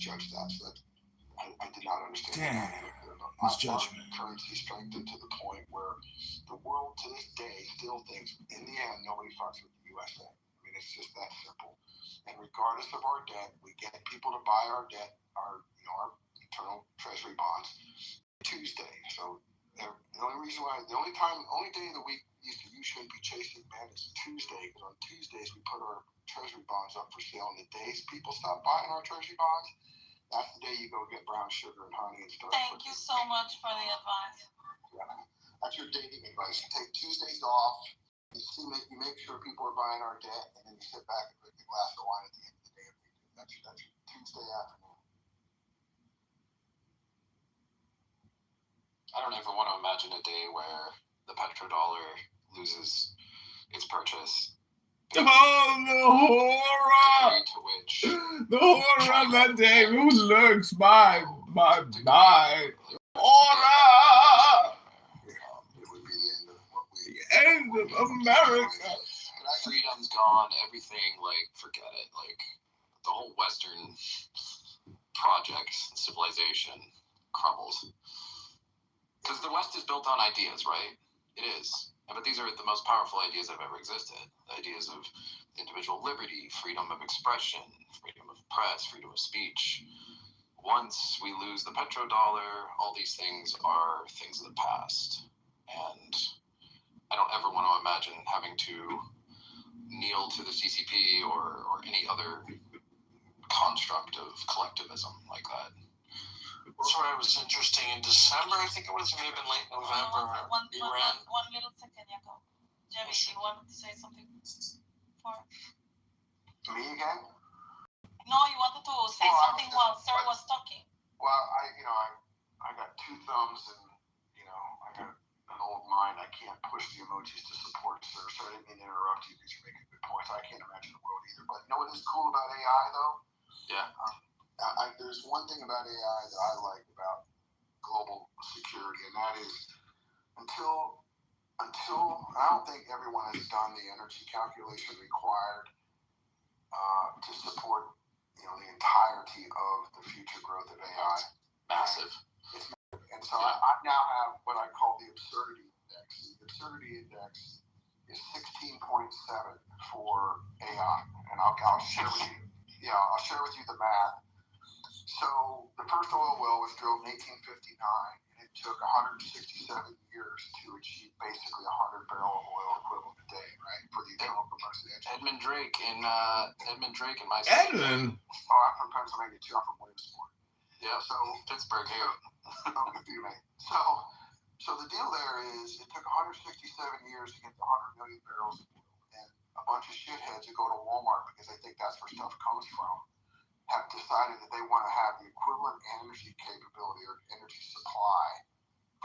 judge that. So that I did not understand. Damn. His judgment. Currency strengthened to the point where the world to this day still thinks, in the end, nobody fucks with the USA. I mean, it's just that simple. And regardless of our debt, we get people to buy our debt, our internal treasury bonds Tuesday. So the only day of the week you shouldn't be chasing men is Tuesday, because on Tuesdays we put our treasury bonds up for sale. And the days people stop buying our treasury bonds, that's the day you go get brown sugar and honey and start. Thank you so much for the advice. Yeah, that's your dating advice. You take Tuesdays off. You make sure people are buying our debt, and then you sit back and drink a glass of wine at the end of the day. That's your Tuesday afternoon. I don't ever want to imagine a day where the petrodollar loses its purchase. Oh, the horror! The horror of that day. Who lurks by horror! It would be the end of America. Freedom's gone. Everything, forget it. The whole Western project, civilization, crumbles. Because the West is built on ideas, right? It is. But these are the most powerful ideas that have ever existed. The ideas of individual liberty, freedom of expression, freedom of press, freedom of speech. Once we lose the petrodollar, all these things are things of the past. And I don't ever want to imagine having to kneel to the CCP or any other construct of collectivism like that. That's why it was interesting in December. I think it was maybe late November. One little second, Jacob. Jerry, you wanted to say something for me again? No, you wanted to say something while Sir was talking. Well, I got two thumbs and I got an old mind. I can't push the emojis to support Sir. So I didn't mean to interrupt you because you're making good points. I can't imagine the world either. But you know what is cool about AI though? Yeah. There's one thing about AI that I like about global security, and that is until I don't think everyone has done the energy calculation required to support the entirety of the future growth of AI. Massive. And so I now have what I call the absurdity index. The absurdity index is 16.7 for AI, and I'll share with you. Yeah, I'll share with you the math. So the first oil well was drilled in 1859, and it took 167 years to achieve basically 100 barrel of oil equivalent a day, right? For the internal combustion engine. Edmund Drake in my state. Edmund? Oh, I'm from Pennsylvania too. I'm from Williamsport. Yeah. So Pittsburgh here. Oh, good for you, mate. So the deal there is it took 167 years to get to 100 million barrels of oil, and a bunch of shitheads who go to Walmart because they think that's where stuff comes from have decided that they want to have the equivalent energy capability or energy supply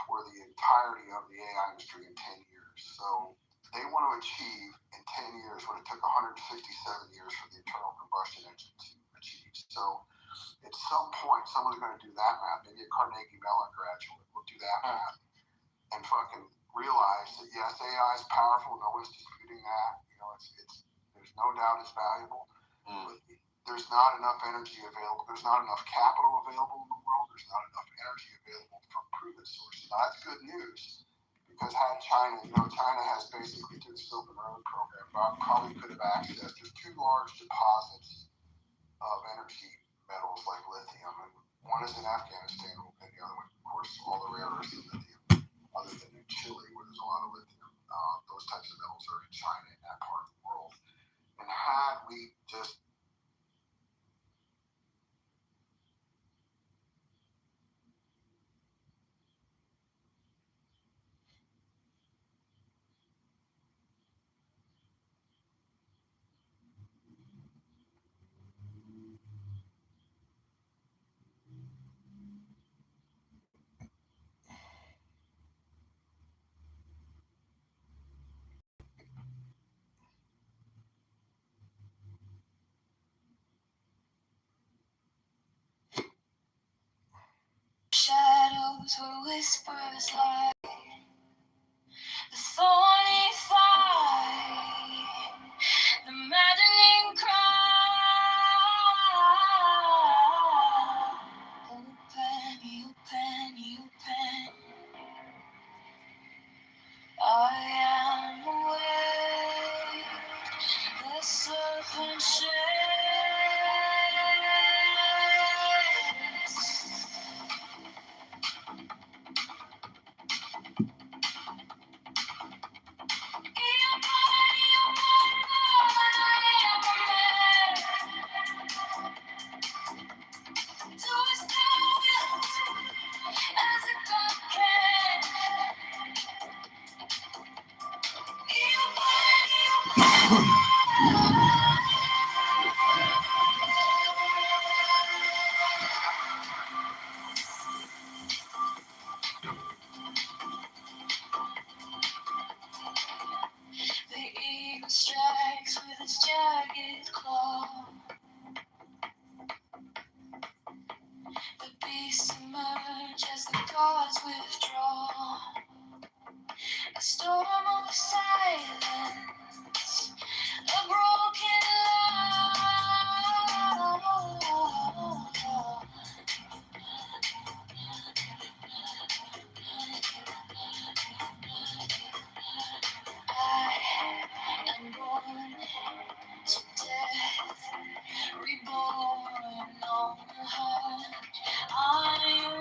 for the entirety of the AI industry in 10 years. So they want to achieve in 10 years what it took 167 years for the internal combustion engine to achieve. So at some point, someone's going to do that math. Maybe a Carnegie Mellon graduate will do that math and fucking realize that, yes, AI is powerful. No one's disputing that. There's no doubt it's valuable. But there's not enough energy available. There's not enough capital available in the world. There's not enough energy available from proven sources. Now, that's good news because had China has basically through the Silk Road program, probably could have accessed. There's two large deposits of energy metals like lithium, and one is in Afghanistan, and the other one, of course, all the rare earths of lithium, other than in Chile, where there's a lot of lithium. Those types of metals are in China, in that part of the world. And had we just shadows were whispers like the thorny side, the maddening cry. bodies emerge as the gods withdraw. A storm of silence, a broken law. I am born to death, reborn on the heart. I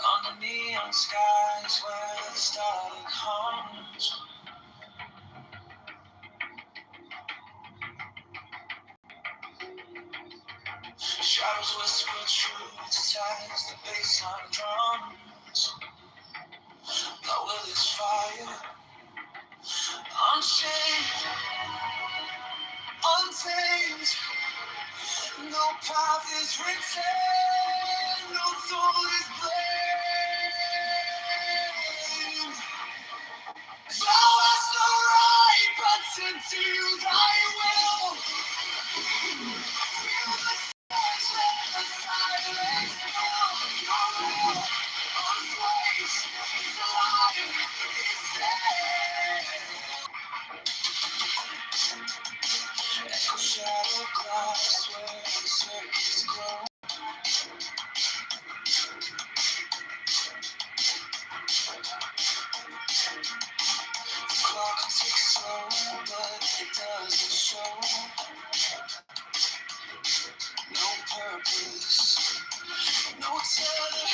under neon skies where the starlight hums. Shadows whisper truths as the bassline drums. My will is fire, unchained, untamed. No path is written, no soul is blamed. Thou hast no right but into thy will. Feel the stars, let the silence fill your will. Unswayed, is alive, is dead. Echo shadow glass where the circuits glow. The clock ticks slow, but it doesn't show. No purpose, no tether,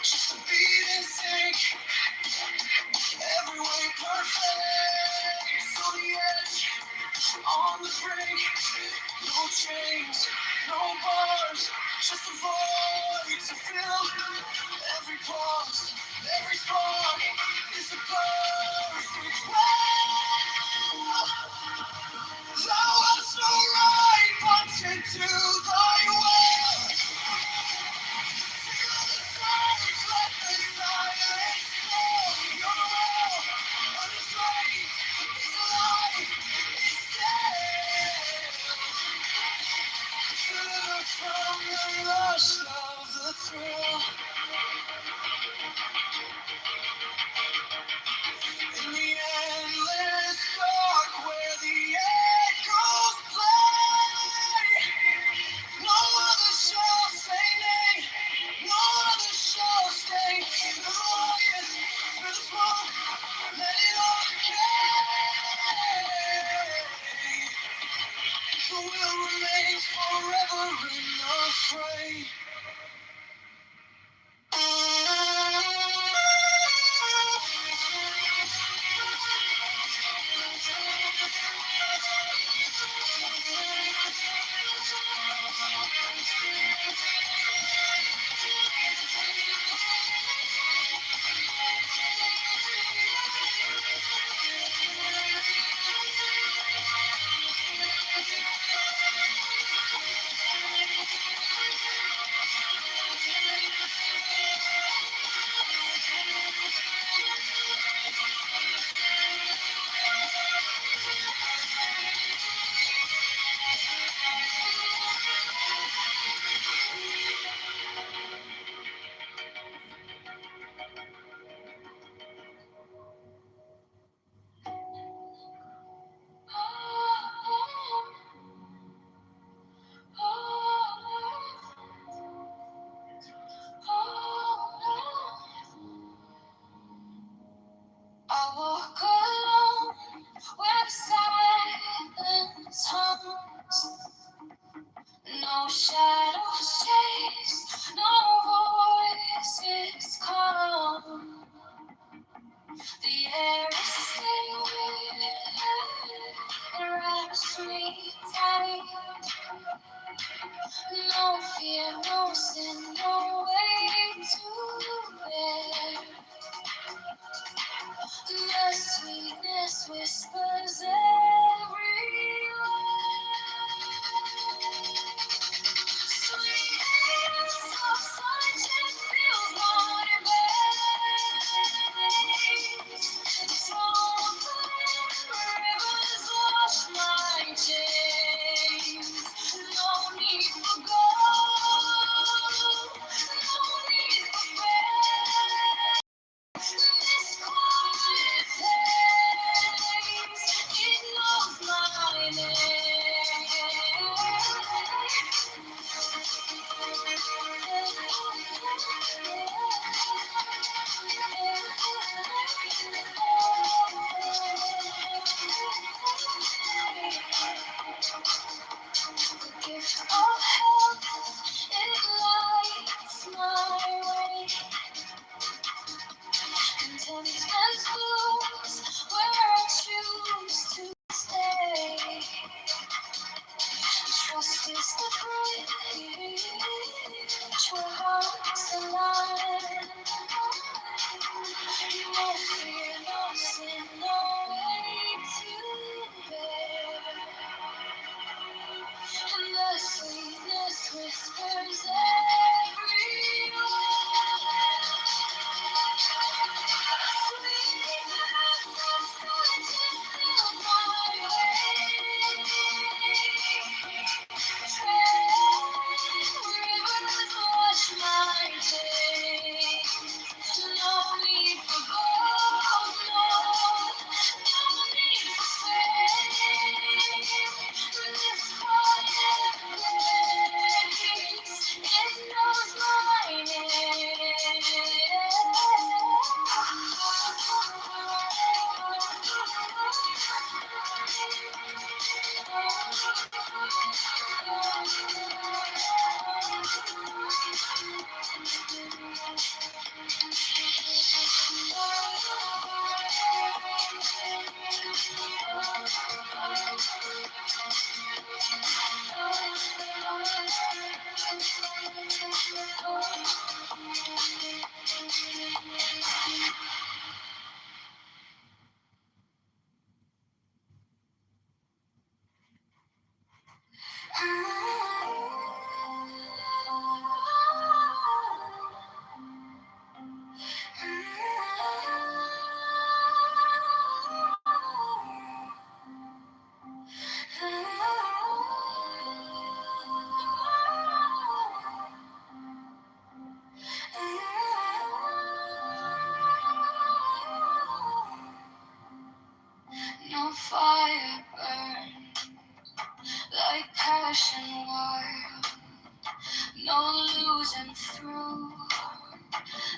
just a beating sync. Every way perfect, on the edge, on the brink. No chains, no bars, just a void to fill. Every pause, every spark is a perfect will. Thou hast no right but into thy will. Feel the surge, let the silence fill your will. Unrestrained, is alive, is dead. Deliver from the lust of the thrill. In the endless dark where the echoes play, no other shall say nay, no other shall stay. Through the wires, through the smoke, let it all decay. The will remains forever in the fray. No fire burn like passion wild. No losing through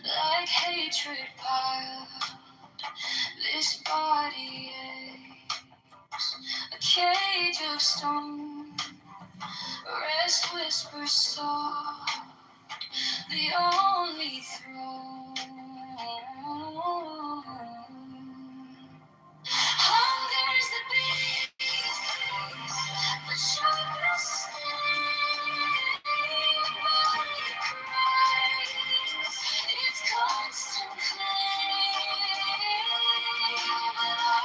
like hatred piled. This body aches, a cage of stone. Rest whispers soft, the only throne. Hunger's the beast, the sharpest sting. Body cries, its constant claim. But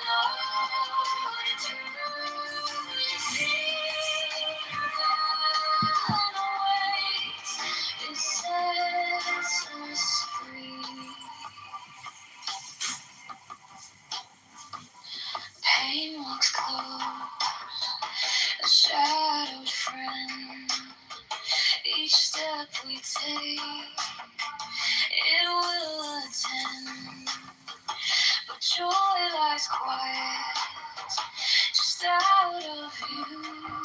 Lord, it's truly seen. And awaits, it sets us free. Pain walks close, a shadowed friend. Each step we take, it will attend. But joy lies quiet, just out of view.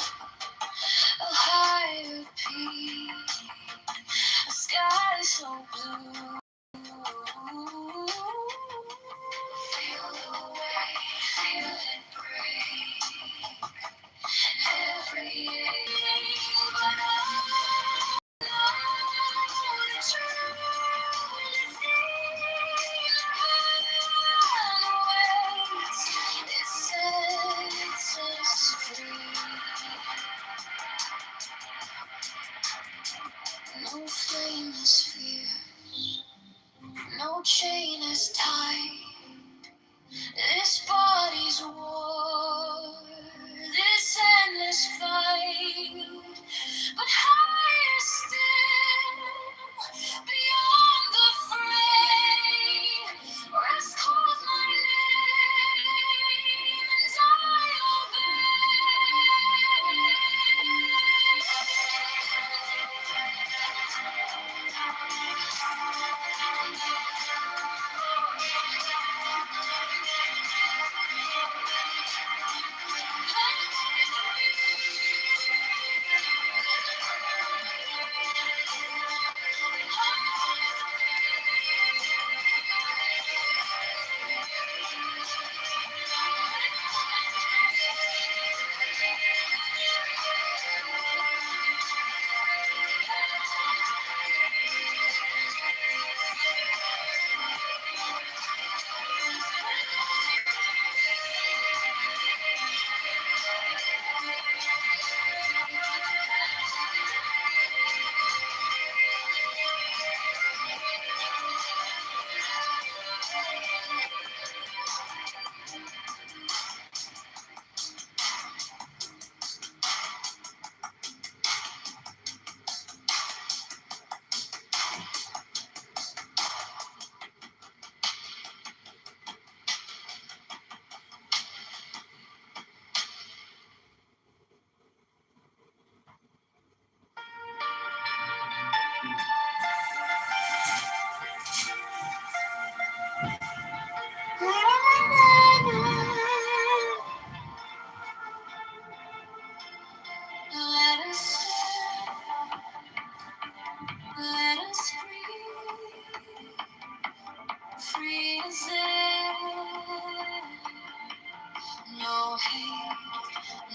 A higher peak, a sky so blue. Feel the weight, feel it break. Every ache, but I know the truth is deep. And waits, it sets us free. No flame is fierce, no chain is tight. This body's war, this endless fight. But higher still, beyond the fray, rest calls my name, and I let us stand, let us breathe, free as air. No hate,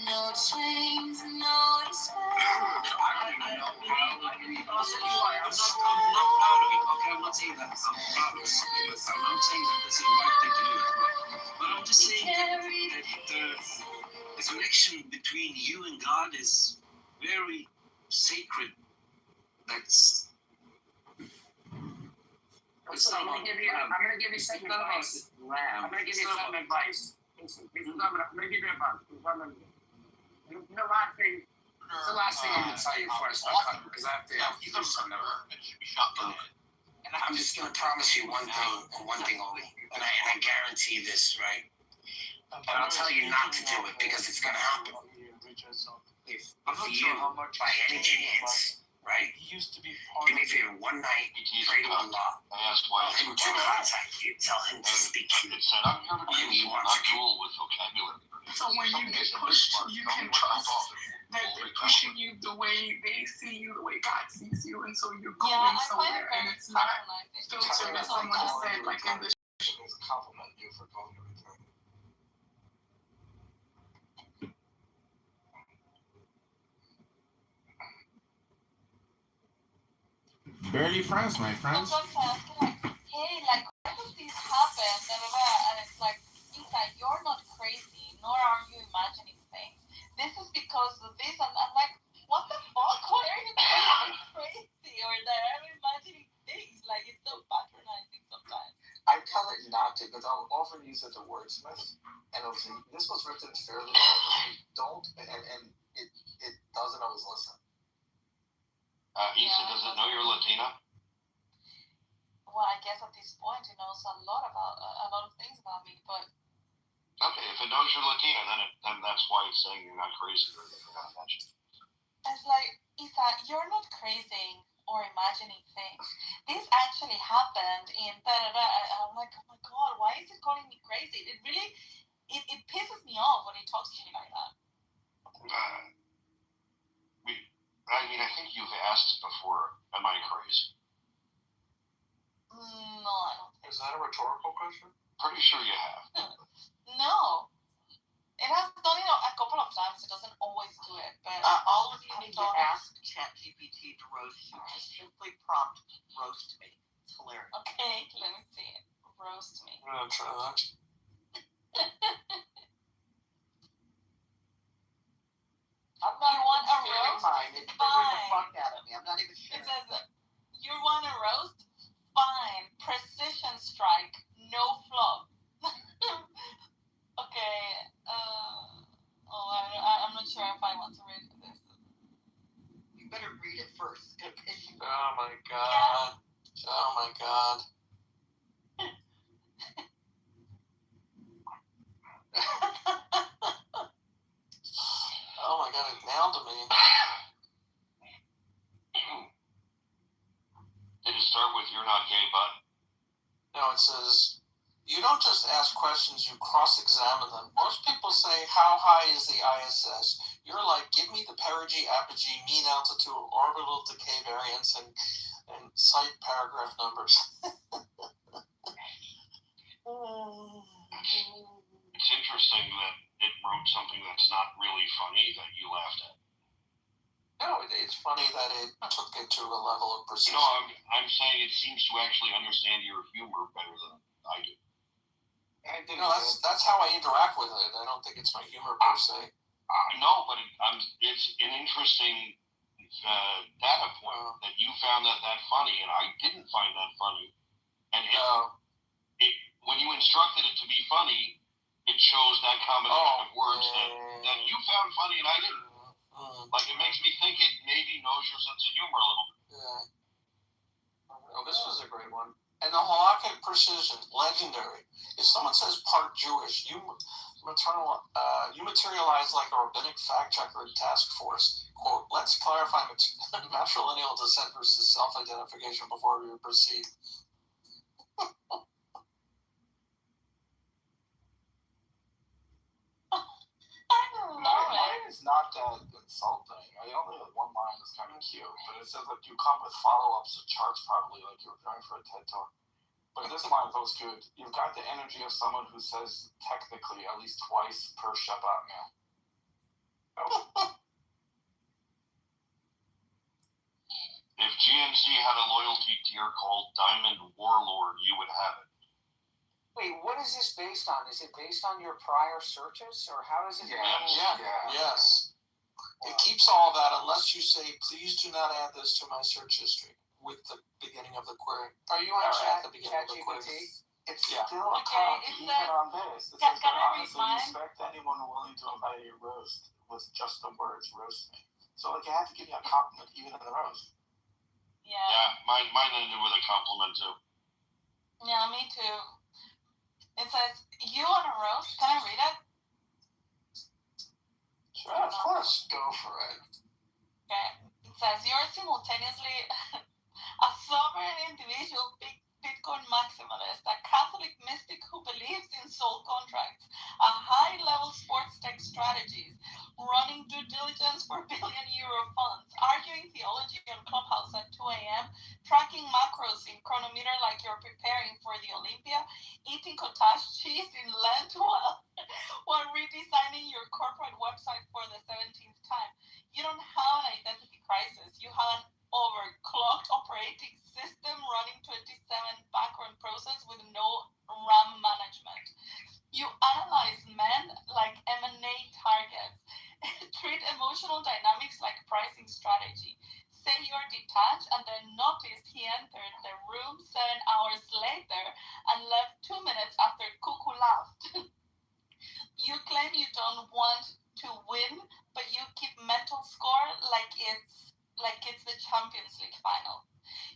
no chains, no despair. I'm not proud of it, okay? I'm not saying that I'm proud of it. I'm not saying that this is the right thing to do. But I'm just saying that the connection between you and God is very sacred. That's I'm gonna give you some advice. I'm gonna give you some advice. The last thing. It's the last thing I'm gonna tell you before I start cutting, because I have to do something. I'm just gonna promise you one thing and one thing only, and I guarantee this, right? And I'll tell you not to do it because it's gonna happen. If you, by any chance, right? Do me a favor, one night, pray to Allah. Tell him to contact you. Tell him to speak to you. And you want to. So when you get pushed, you can trust that they're pushing you the way they see you, the way God sees you, and so you're going somewhere, and it's not filtered, as someone has said, like in the compliment you for going to return. Barely friends, my friends. Sometimes I ask like, hey, like, why does this happen? And it's like, Isa, you're not crazy, nor are you imagining things. This is because of this, and I'm like, what the fuck? Why are you calling me crazy? Or that I'm imagining things? Like, it's so patronizing sometimes. I tell it not to, because I'll often use it as a wordsmith, and it'll say, this was written fairly well. Don't, and it doesn't always listen. Issa, does it know you're Latina? Well, I guess at this point it knows a lot of things about me, but Okay, if it knows you're Latina, then that's why it's saying you're not crazy or that you're not imagining. it's like, Isa, you're not crazy or imagining things. This actually happened in da-da-da. I'm like, oh my god, why is it calling me crazy? It really, it pisses me off when he talks to me like that. I think you've asked before, am I crazy? No, I don't think Is that a rhetorical question? Pretty sure you have. No. It has done it a couple of times. It doesn't always do it, but All of you need to ask ChatGPT to roast you. Just simply prompt roast me. It's hilarious. okay, let me see it. Roast me. I'm gonna try that. I'm not You want a even sharing roast? mine. It's Fine. triggering the fuck out of me. I'm not even It sharing. says, you want a roast? Fine. Precision strike. No flop. okay. I'm not sure if I want to read this. You better read it first. It's gonna piss you off. Oh my god. Oh my god. Oh my god, it nailed me. Did it start with you're not gay, but? No, it says, you don't just ask questions, you cross-examine them. Most people say, how high is the ISS? You're like, give me the perigee, apogee, mean altitude, orbital decay variance, and cite paragraph numbers. It's interesting that it wrote something that's not really funny that you laughed at. No, it's funny that it took it to a level of precision. No, I'm saying it seems to actually understand your humor better than I do. No, that's how I interact with it. I don't think it's my humor per se. No, but it's an interesting data point that you found that funny, and I didn't find that funny. And when you instructed it to be funny, it shows that combination of words that you found funny and I didn't. Like, it makes me think it maybe knows your sense of humor a little bit. Yeah. Oh, this was a great one. And the halakhic precision, legendary. If someone says part Jewish, you materialize like a rabbinic fact checker in task force. Quote, let's clarify matrilineal descent versus self-identification before we proceed. Mine is not that insulting. I only have one line that's kind of cute, but it says like you come with follow-ups of charts probably like you were going for a TED Talk. But this line feels good. You've got the energy of someone who says technically at least twice per Shabbat meal. If GNC had a loyalty tier called Diamond Warlord, you would have it. Wait, what is this based on? Is it based on your prior searches, or how does it? Yes. It keeps all that unless you say, please do not add this to my search history with the beginning of the query. Are you on ChatGPT? It's still okay, even on this. It says, can I read honestly mine? respect anyone willing to invite your roast. with just the words roast me. So like, I have to give you a compliment even in the roast. Yeah, mine ended with a compliment too. yeah, me too. It says, you on a roast? Can I read it? Sure, of course. Go for it. Okay. It says, you're simultaneously a sovereign individual Bitcoin maximalist, a Catholic mystic who believes in soul contracts, a high-level sports tech strategist, running due diligence for billion-euro funds, arguing theology on Clubhouse at 2 a.m., tracking macros in chronometer like you're preparing for the Olympia, eating cottage cheese in Lent while redesigning your corporate website for the 17th time. You don't have an identity crisis. You have an overclocked operating system running 27 background process with no RAM management. You analyze men like M&A targets. Treat emotional dynamics like pricing strategy. Say you're detached and then notice he entered the room 7 hours later and left 2 minutes after Cuckoo laughed. You claim you don't want to win, but you keep mental score like it's the Champions League final.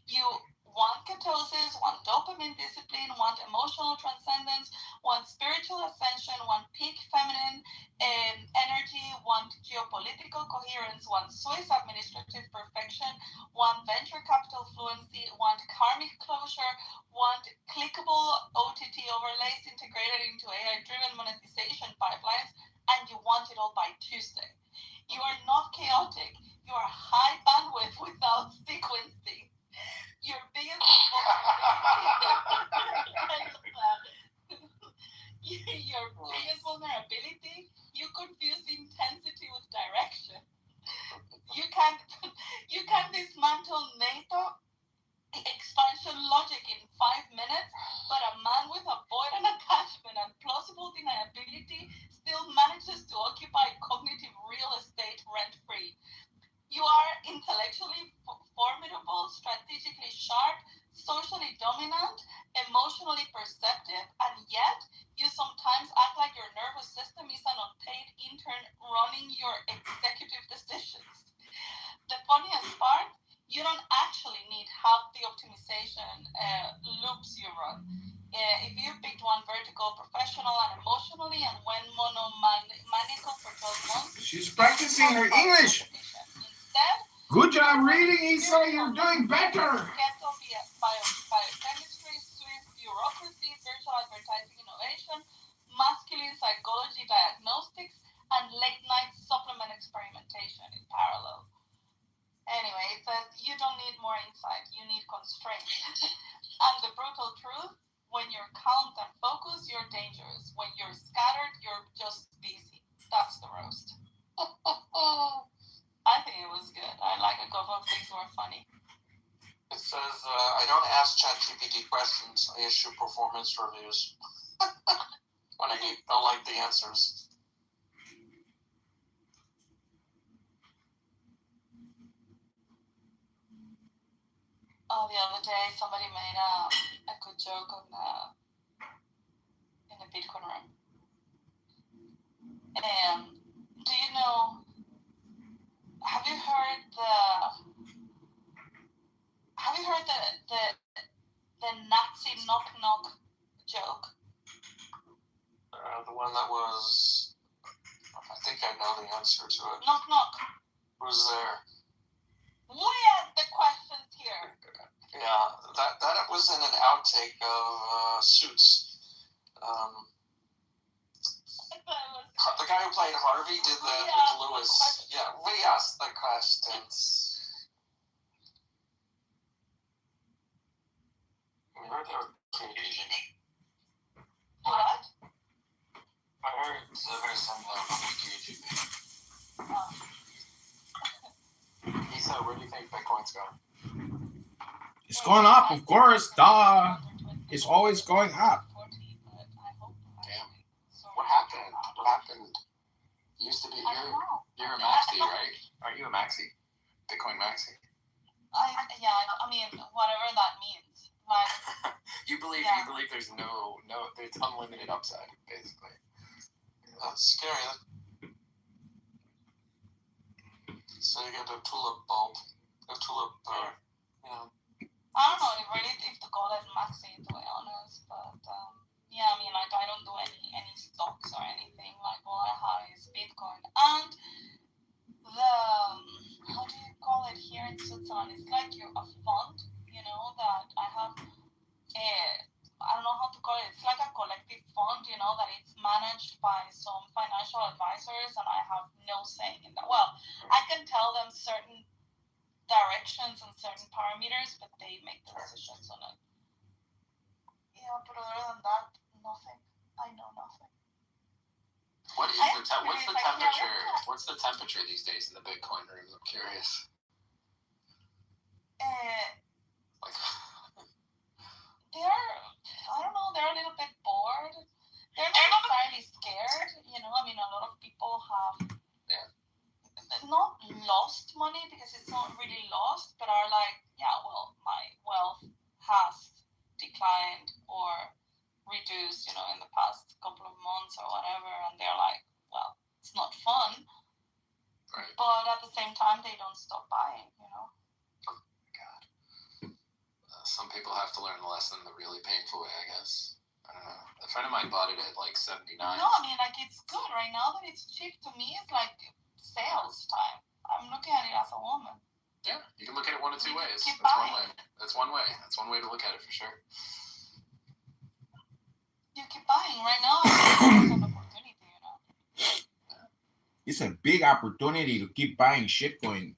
You want ketosis, want dopamine discipline, want emotional transcendence, want spiritual ascension, want peak feminine energy, want geopolitical coherence, want Swiss administrative perfection, want venture capital fluency, want karmic closure, want clickable OTT overlays integrated into AI-driven monetization pipelines, and you want it all by Tuesday. You are not chaotic. You are high bandwidth without sequencing. Your biggest vulnerability, you confuse intensity with direction. You can dismantle NATO expansion logic in 5 minutes, but a man with avoidant attachment and plausible deniability still manages to occupy cognitive real estate rent-free. You are intellectually formidable, strategically sharp, socially dominant, emotionally perceptive, and yet you sometimes act like your nervous system is an unpaid intern running your executive decisions. The funniest part, you don't actually need half the optimization loops you run. If you picked one vertical, professional, and emotionally, and went monomaniacal for 12 months, She's practicing her English. Instead, Good job reading, Isa. You're doing better. Keto biochemistry, Swiss bureaucracy, virtual advertising innovation, masculine psychology diagnostics, and late-night supplement experimentation in parallel. Anyway, it says you don't need more insight, you need constraints. And the brutal truth, when you're calm and focused, you're dangerous. When you're scattered, you're just busy. That's the roast. I think it was good. I like a couple of things were funny. It says, I don't ask ChatGPT questions, I issue performance reviews. When I don't like the answers. Oh, the other day somebody made a good joke on in the Bitcoin room. And do you know? Have you heard the Nazi knock knock joke? The one that was, I think I know the answer to it. Knock knock. Who's there? We ask the questions here. Yeah, that was in an outtake of Suits. The guy who played Harvey did that with Lewis. Yeah, we asked the questions. I heard they were engaging. What? I heard it's very similar to engaging. Isa, where do you think Bitcoin's going? It's going up, of course. Duh. It's always going up. Damn. What happened? What happened? You used to be you're a maxi, right? Are you a maxi? Bitcoin maxi. I mean, whatever that means. Like, you believe there's there's unlimited upside, basically. That's scary. So you get the tulip bulb, the tulip, you know. I don't know if to call it maxi, to be honest, but yeah, I mean, like I don't do any stocks or anything. Like all I have is Bitcoin and the how do you call it here in Switzerland? It's like a fund, you know, that I have. I don't know how to call it. It's like a collective fund, you know, that it's managed by some financial advisors, and I have no say in that. Well, I can tell them certain directions and certain parameters, but they make the decisions on it. Yeah, but other than that, nothing. I know nothing. What's the temperature? What's the temperature these days in the Bitcoin room? I'm curious. Like, I don't know, they're a little bit bored. They're not necessarily scared, you know. I mean, a lot of people have not lost money because it's not really lost, but are like, yeah, well, my wealth has declined or reduced, you know, in the past couple of months or whatever, and they're like, well, it's not fun, right. But at the same time, they don't stop buying, you know. Some people have to learn the lesson the really painful way, I guess. I don't know. A friend of mine bought it at like 79. No, I mean, like, it's good right now that it's cheap. To me, it's like sales time. I'm looking at it as a woman. Yeah, you can look at it one of two ways. Keep That's buying. one way. That's one way. That's one way to look at it for sure. You keep buying right now. It's an opportunity, you know. It's a big opportunity to keep buying shitcoin.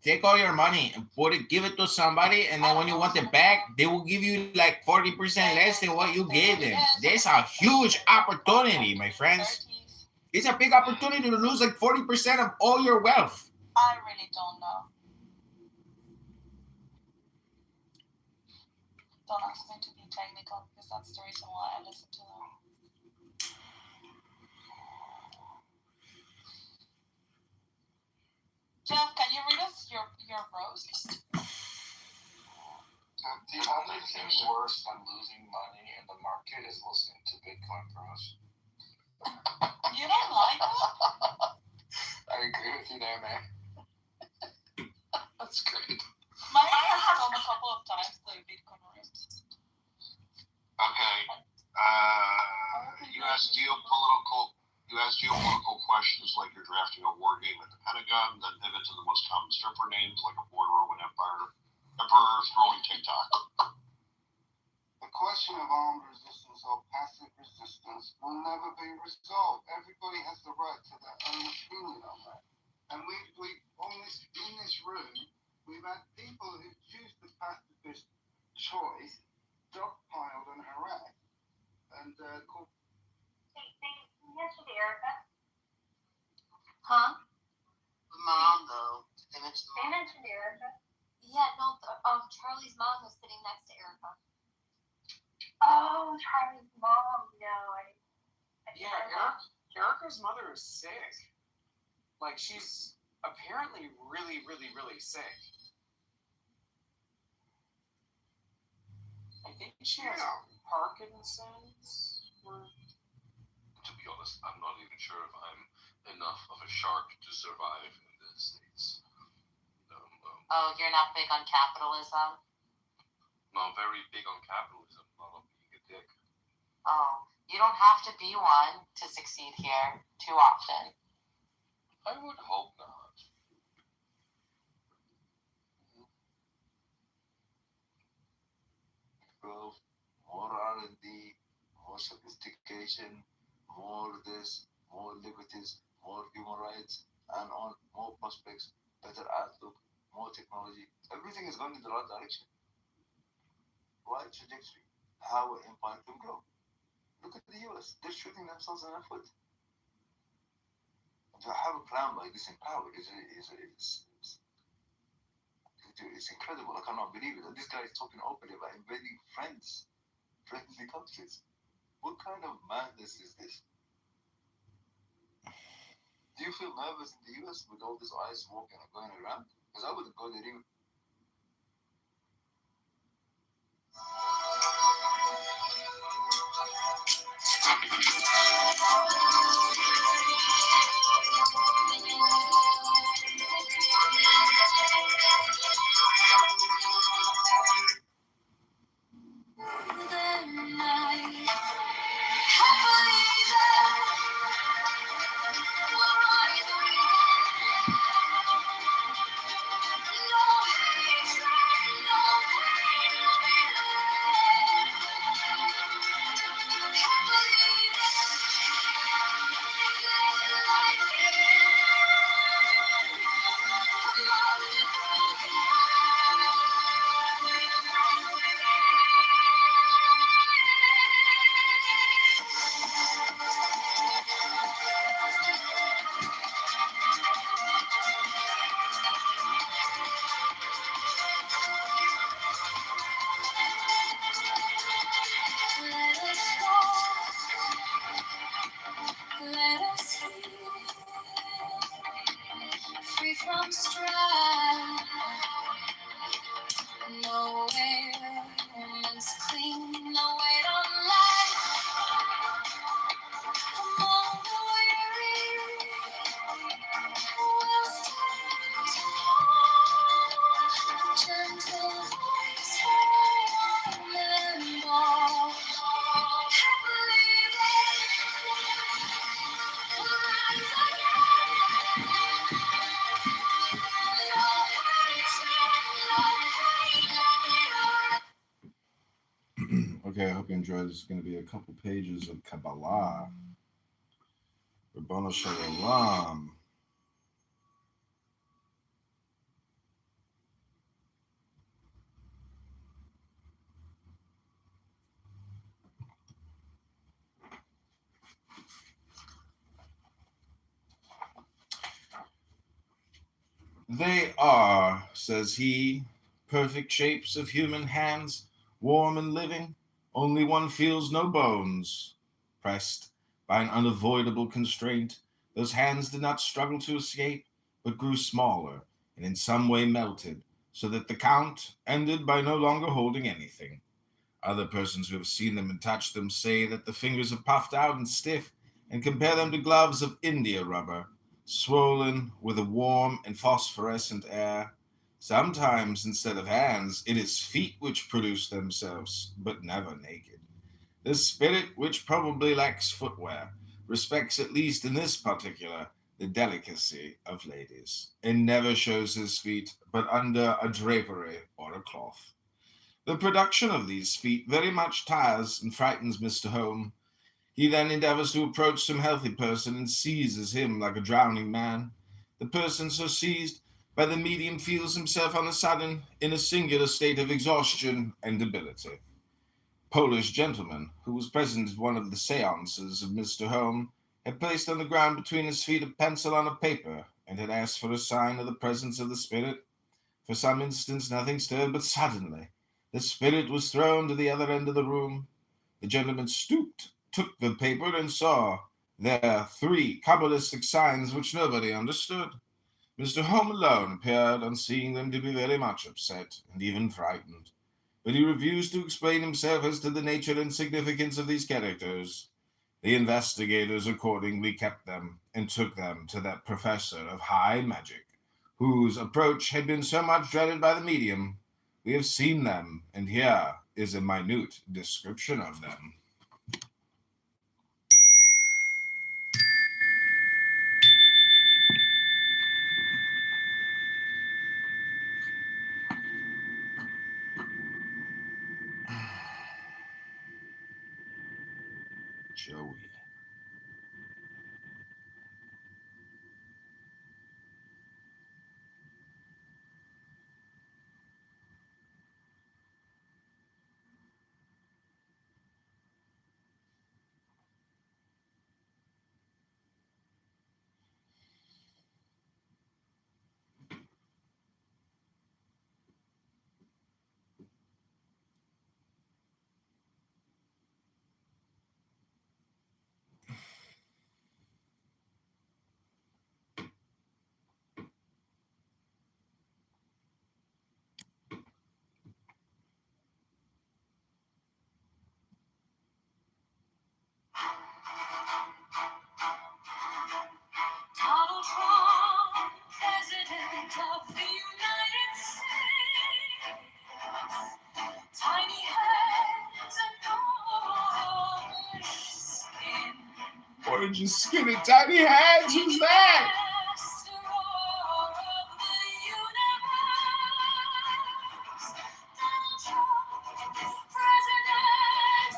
Take all your money and give it to somebody, and then when you want it back, they will give you like 40% less than what you gave them. There's a huge opportunity, my friends. It's a big opportunity to lose like 40% of all your wealth. I really don't know. Don't ask me to be technical, because that's the reason why I listen to them. Jeff, can you read us your roast? The only thing worse than losing money in the market is listening to Bitcoin pros. You don't like it? I agree with you there, man. That's great. Mine has come a couple of times, the Bitcoin roast. Okay. You ask geopolitical questions like you're drafting a war game at the Pentagon, then pivot to the most common stripper names like a board Roman emperor throwing TikTok. The question of armed resistance or passive resistance will never be resolved. Everybody has the right to their own opinion on that. And in this room, we've had people who choose the pacifist choice stockpiled and harassed and called. Hey, you mentioned Erica. Huh? The mom, though. They mentioned Erica. Yeah, no, Charlie's mom was sitting next to Erica. Oh, Charlie's mom. No, Erica's mother is sick. Like, she's apparently really, really, really sick. I think she has Parkinson's. To be honest, I'm not even sure if I'm enough of a shark to survive in the States. Oh, you're not big on capitalism? No, I'm very big on capitalism, not on being a dick. Oh, you don't have to be one to succeed here too often. I would hope not. Growth, more R&D, more sophistication, more this, more liberties, more human rights, and on more prospects, better outlook, more technology. Everything is going in the right direction. Right trajectory. How an empire can grow. Look at the US. They're shooting themselves in the foot. To have a plan like this in power is incredible. I cannot believe it. This guy is talking openly about invading friendly countries. What kind of madness is this? Do you feel nervous in the US with all this ice walking and going around? Because I wouldn't go there even. strife. Nowhere woman's clean, no weight on life. Among the weary, will stand tall. Gentle voice for one and all. Happily they will rise again. Okay, I hope you enjoyed. This is going to be a couple pages of Kabbalah. Rabbana Shalom. They are, says he, perfect shapes of human hands, warm and living. Only one feels no bones. Pressed by an unavoidable constraint, those hands did not struggle to escape, but grew smaller and in some way melted, so that the count ended by no longer holding anything. Other persons who have seen them and touched them say that the fingers are puffed out and stiff, and compare them to gloves of India rubber, swollen with a warm and phosphorescent air. Sometimes, instead of hands, it is feet which produce themselves, but never naked. The spirit, which probably lacks footwear, respects, at least in this particular, the delicacy of ladies, and never shows his feet but under a drapery or a cloth. The production of these feet very much tires and frightens Mr. Home. He then endeavors to approach some healthy person and seizes him like a drowning man. The person so seized by the medium feels himself on a sudden in a singular state of exhaustion and debility. Polish gentleman, who was present at one of the seances of Mr. Home, had placed on the ground between his feet a pencil on a paper and had asked for a sign of the presence of the spirit. For some instants nothing stirred, but suddenly the spirit was thrown to the other end of the room. The gentleman stooped, took the paper, and saw there 3 Kabbalistic signs which nobody understood. Mr. Home alone appeared on seeing them to be very much upset and even frightened, but he refused to explain himself as to the nature and significance of these characters. The investigators accordingly kept them and took them to that professor of high magic, whose approach had been so much dreaded by the medium. We have seen them, and here is a minute description of them. Joey. Donald Trump, President of the United States. Tiny hands and orange skin. Orange skin and tiny hands, who's that? Master of the universe. Donald Trump, President.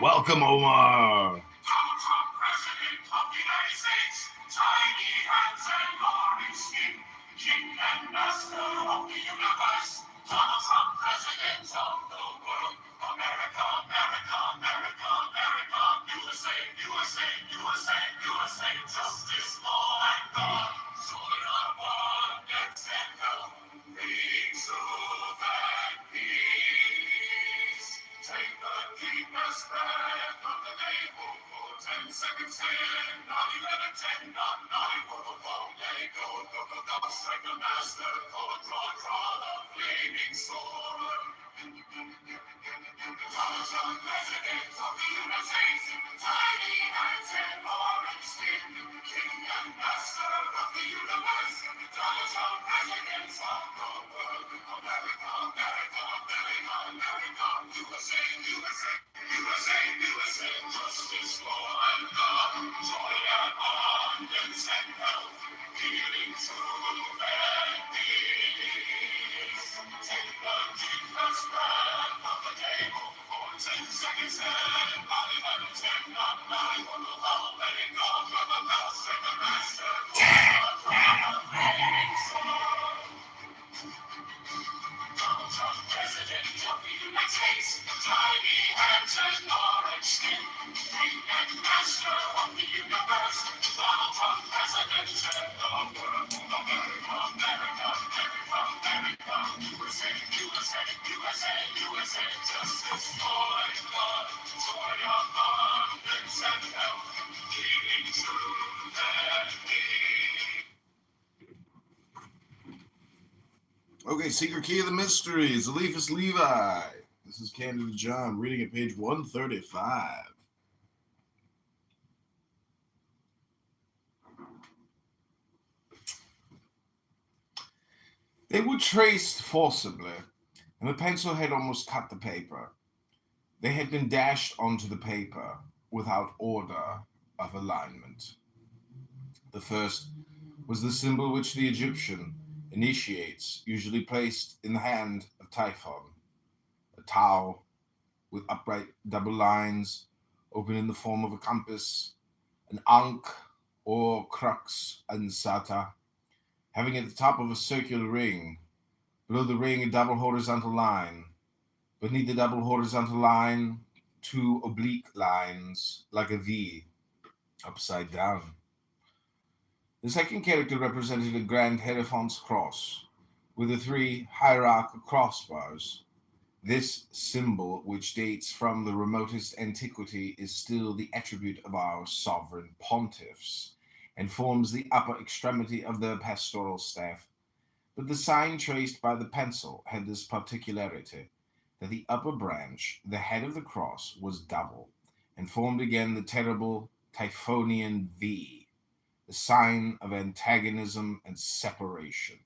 Welcome, Omar. Donald Trump, President of the United States, tiny hands and orange skin, king and master of the universe. Donald Trump, President of the world. America, America, America, America, USA, USA, USA, USA, justice, law, and God. Joy, abundance, and health, peace, truth, and peace. Take the deepest breath of the day, hold for 10 seconds, 10, 9, 11, 10, 9, 9, go, go, go, go, strike the master, draw, the flaming sword. Donald Trump, President of the United States, tiny hands and orange skin, king and master of the universe. Donald Trump, President of the world. America, America, America, America, USA, USA, USA, USA, justice, law, and God, joy and abundance and health, healing, truth, and peace. Take the deepest breath of the day, hold for 10 seconds, 10, 9, 11, 10, 9, 9, letting go of the master, the master, Donald Trump, President of the United States, tiny hands and orange skin, king and master of the universe. Donald Trump, President of the world. America, America, America, America, USA, USA, USA, USA, justice, law, and God, joy, abundance, and health, healing, truth, and peace. Okay, Secret Key of the Mysteries, Eliphas Levi. This is Candida John, reading at page 135. They were traced forcibly, and the pencil had almost cut the paper. They had been dashed onto the paper without order of alignment. The first was the symbol which the Egyptian initiates, usually placed in the hand of Typhon, a tau with upright double lines open in the form of a compass, an ankh or crux ansata, having at the top of a circular ring, below the ring a double horizontal line, beneath the double horizontal line 2 oblique lines like a V, upside down. The second character represented a grand hierophant's cross with the 3 hierarchical crossbars. This symbol, which dates from the remotest antiquity, is still the attribute of our sovereign pontiffs and forms the upper extremity of their pastoral staff. But the sign traced by the pencil had this particularity, that the upper branch, the head of the cross, was double and formed again the terrible Typhonian V, the sign of antagonism and separation,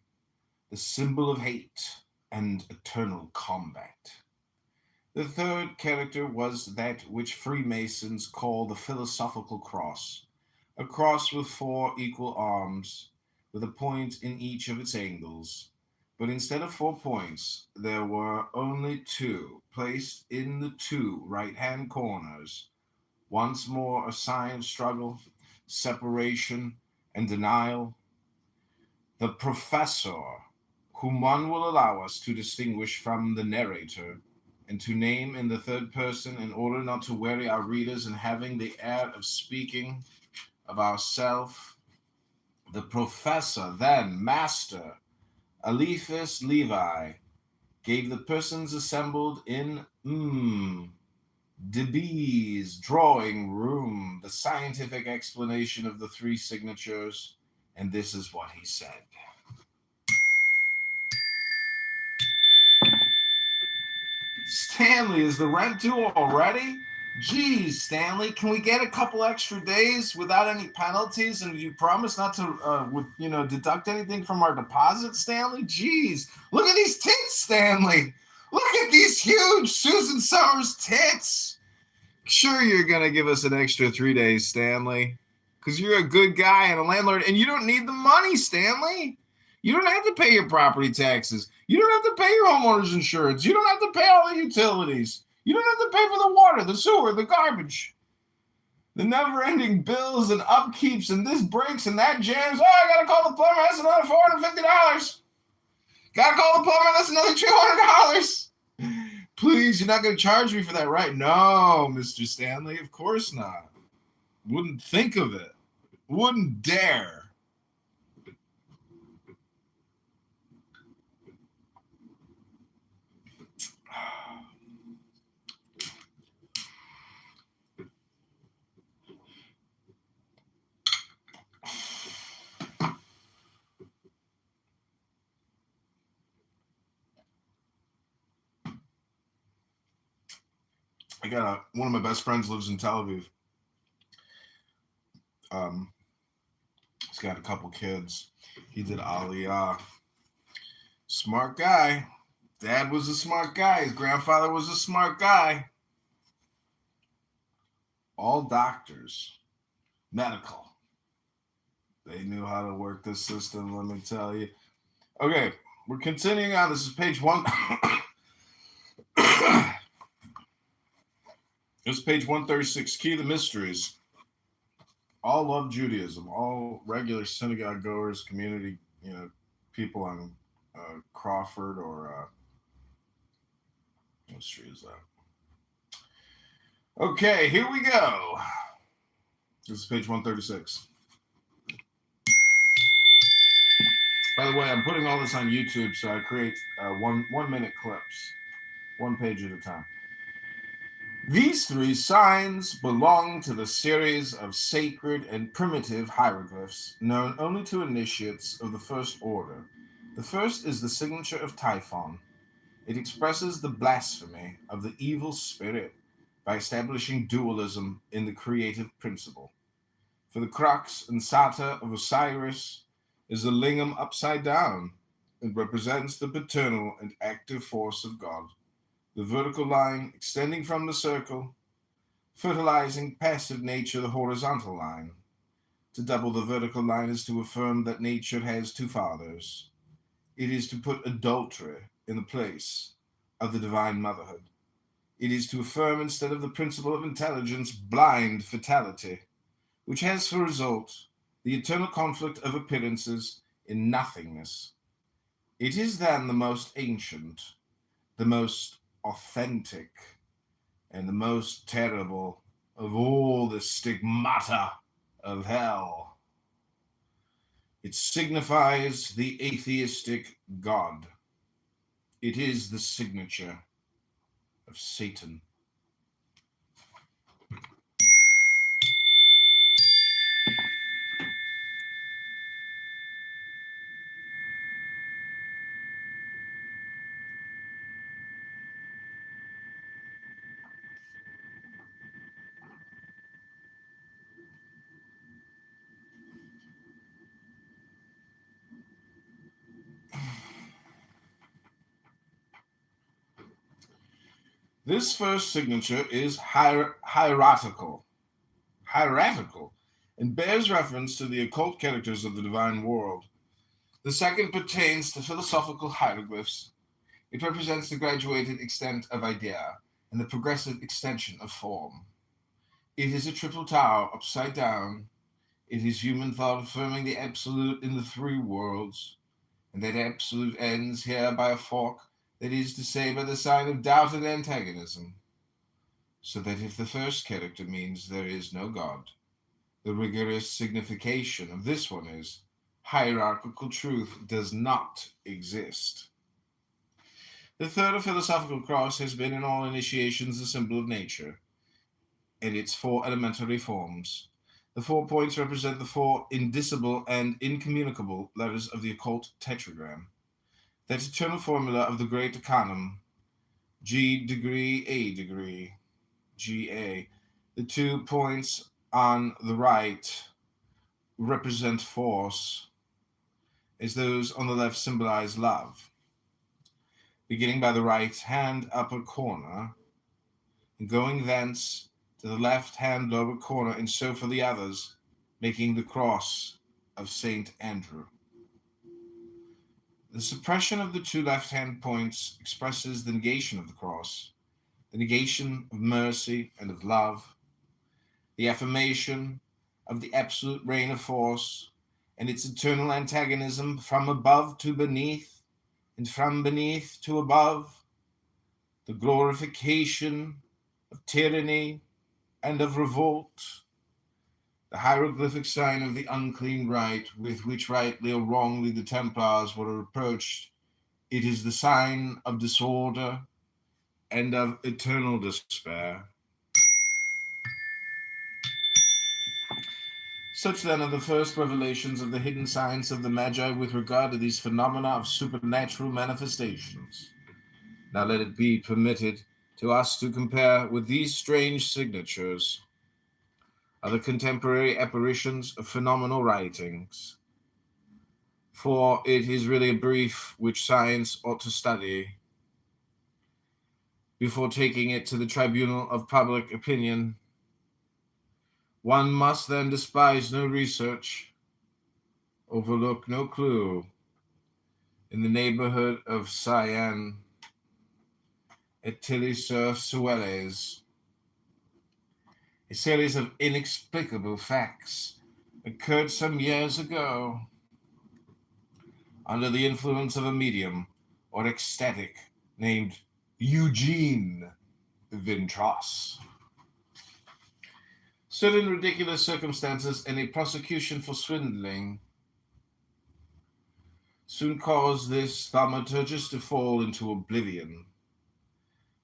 the symbol of hate and eternal combat. The third character was that which Freemasons call the philosophical cross, a cross with 4 equal arms, with a point in each of its angles. But instead of 4 points, there were only 2, placed in the 2 right-hand corners, once more a sign of struggle, separation, and denial. The professor, whom one will allow us to distinguish from the narrator, and to name in the third person in order not to weary our readers in having the air of speaking of ourself. The professor, then Master Eliphas Levi, gave the persons assembled in DeB's drawing room the scientific explanation of the 3 signatures, and this is what he said. Stanley, is the rent due already? Geez, Stanley, can we get a couple extra days without any penalties? And you promise not to, deduct anything from our deposit, Stanley? Geez, look at these tits, Stanley. Look at these huge Susan Summers tits. Sure, you're going to give us an extra 3 days, Stanley, because you're a good guy and a landlord, and you don't need the money, Stanley. You don't have to pay your property taxes. You don't have to pay your homeowner's insurance. You don't have to pay all the utilities. You don't have to pay for the water, the sewer, the garbage, the never-ending bills and upkeeps, and this breaks and that jams. Oh, I gotta call the plumber. That's another $450. Gotta call the plumber. That's another $200. Please, you're not gonna charge me for that, right? No, Mr. Stanley, of course not. Wouldn't think of it. Wouldn't dare. I got one of my best friends lives in Tel Aviv. He's got a couple kids. He did Aliyah. Smart guy. Dad was a smart guy. His grandfather was a smart guy. All doctors. Medical. They knew how to work this system, let me tell you. Okay, we're continuing on. This is page 1. This is page 136. Key to the Mysteries. All love Judaism. All regular synagogue goers, community, people on Crawford or what street is that? Okay, here we go. This is page 136. By the way, I'm putting all this on YouTube, so I create 1 minute clips, 1 page at a time. These 3 signs belong to the series of sacred and primitive hieroglyphs known only to initiates of the first order. The first is the signature of Typhon. It expresses the blasphemy of the evil spirit by establishing dualism in the creative principle. For the crux and sata of Osiris is the lingam upside down. It represents the paternal and active force of God. The vertical line extending from the circle, fertilizing passive nature, the horizontal line. To double the vertical line is to affirm that nature has 2 fathers. It is to put adultery in the place of the divine motherhood. It is to affirm, instead of the principle of intelligence, blind fatality, which has for result the eternal conflict of appearances in nothingness. It is then the most ancient, the most authentic, and the most terrible of all the stigmata of hell. It signifies the atheistic God. It is the signature of Satan. This first signature is hieratical, and bears reference to the occult characters of the divine world. The second pertains to philosophical hieroglyphs. It represents the graduated extent of idea and the progressive extension of form. It is a triple tower upside down. It is human thought affirming the absolute in the 3 worlds, and that absolute ends here by a fork, that is to say, by the sign of doubt and antagonism. So that if the first character means there is no God, the rigorous signification of this one is hierarchical truth does not exist. The third, or philosophical cross, has been in all initiations the symbol of nature and its 4 elementary forms. The 4 points represent the 4 indissoluble and incommunicable letters of the occult tetragram. That eternal formula of the great econom, G degree, A degree, GA. The 2 points on the right represent force, as those on the left symbolize love. Beginning by the right hand upper corner, and going thence to the left hand lower corner, and so for the others, making the cross of Saint Andrew. The suppression of the 2 left hand points expresses the negation of the cross. the negation of mercy and of love, the affirmation of the absolute reign of force, and its eternal antagonism from above to beneath, and from beneath to above, the glorification of tyranny and of revolt, the hieroglyphic sign of the unclean rite with which rightly or wrongly the Templars were reproached. It is the sign of disorder and of eternal despair. Such then are the first revelations of the hidden science of the Magi with regard to these phenomena of supernatural manifestations. Now let it be permitted to us to compare with these strange signatures other contemporary apparitions of phenomenal writings, for it is really a brief which science ought to study before taking it to the tribunal of public opinion. One must then despise no research, overlook no clue. In the neighborhood of Cyan, at Tilly-sur-Suelles, a series of inexplicable facts occurred some years ago under the influence of a medium or ecstatic named Eugene Vintras. Certain ridiculous circumstances and a prosecution for swindling soon caused this thaumaturgist to fall into oblivion,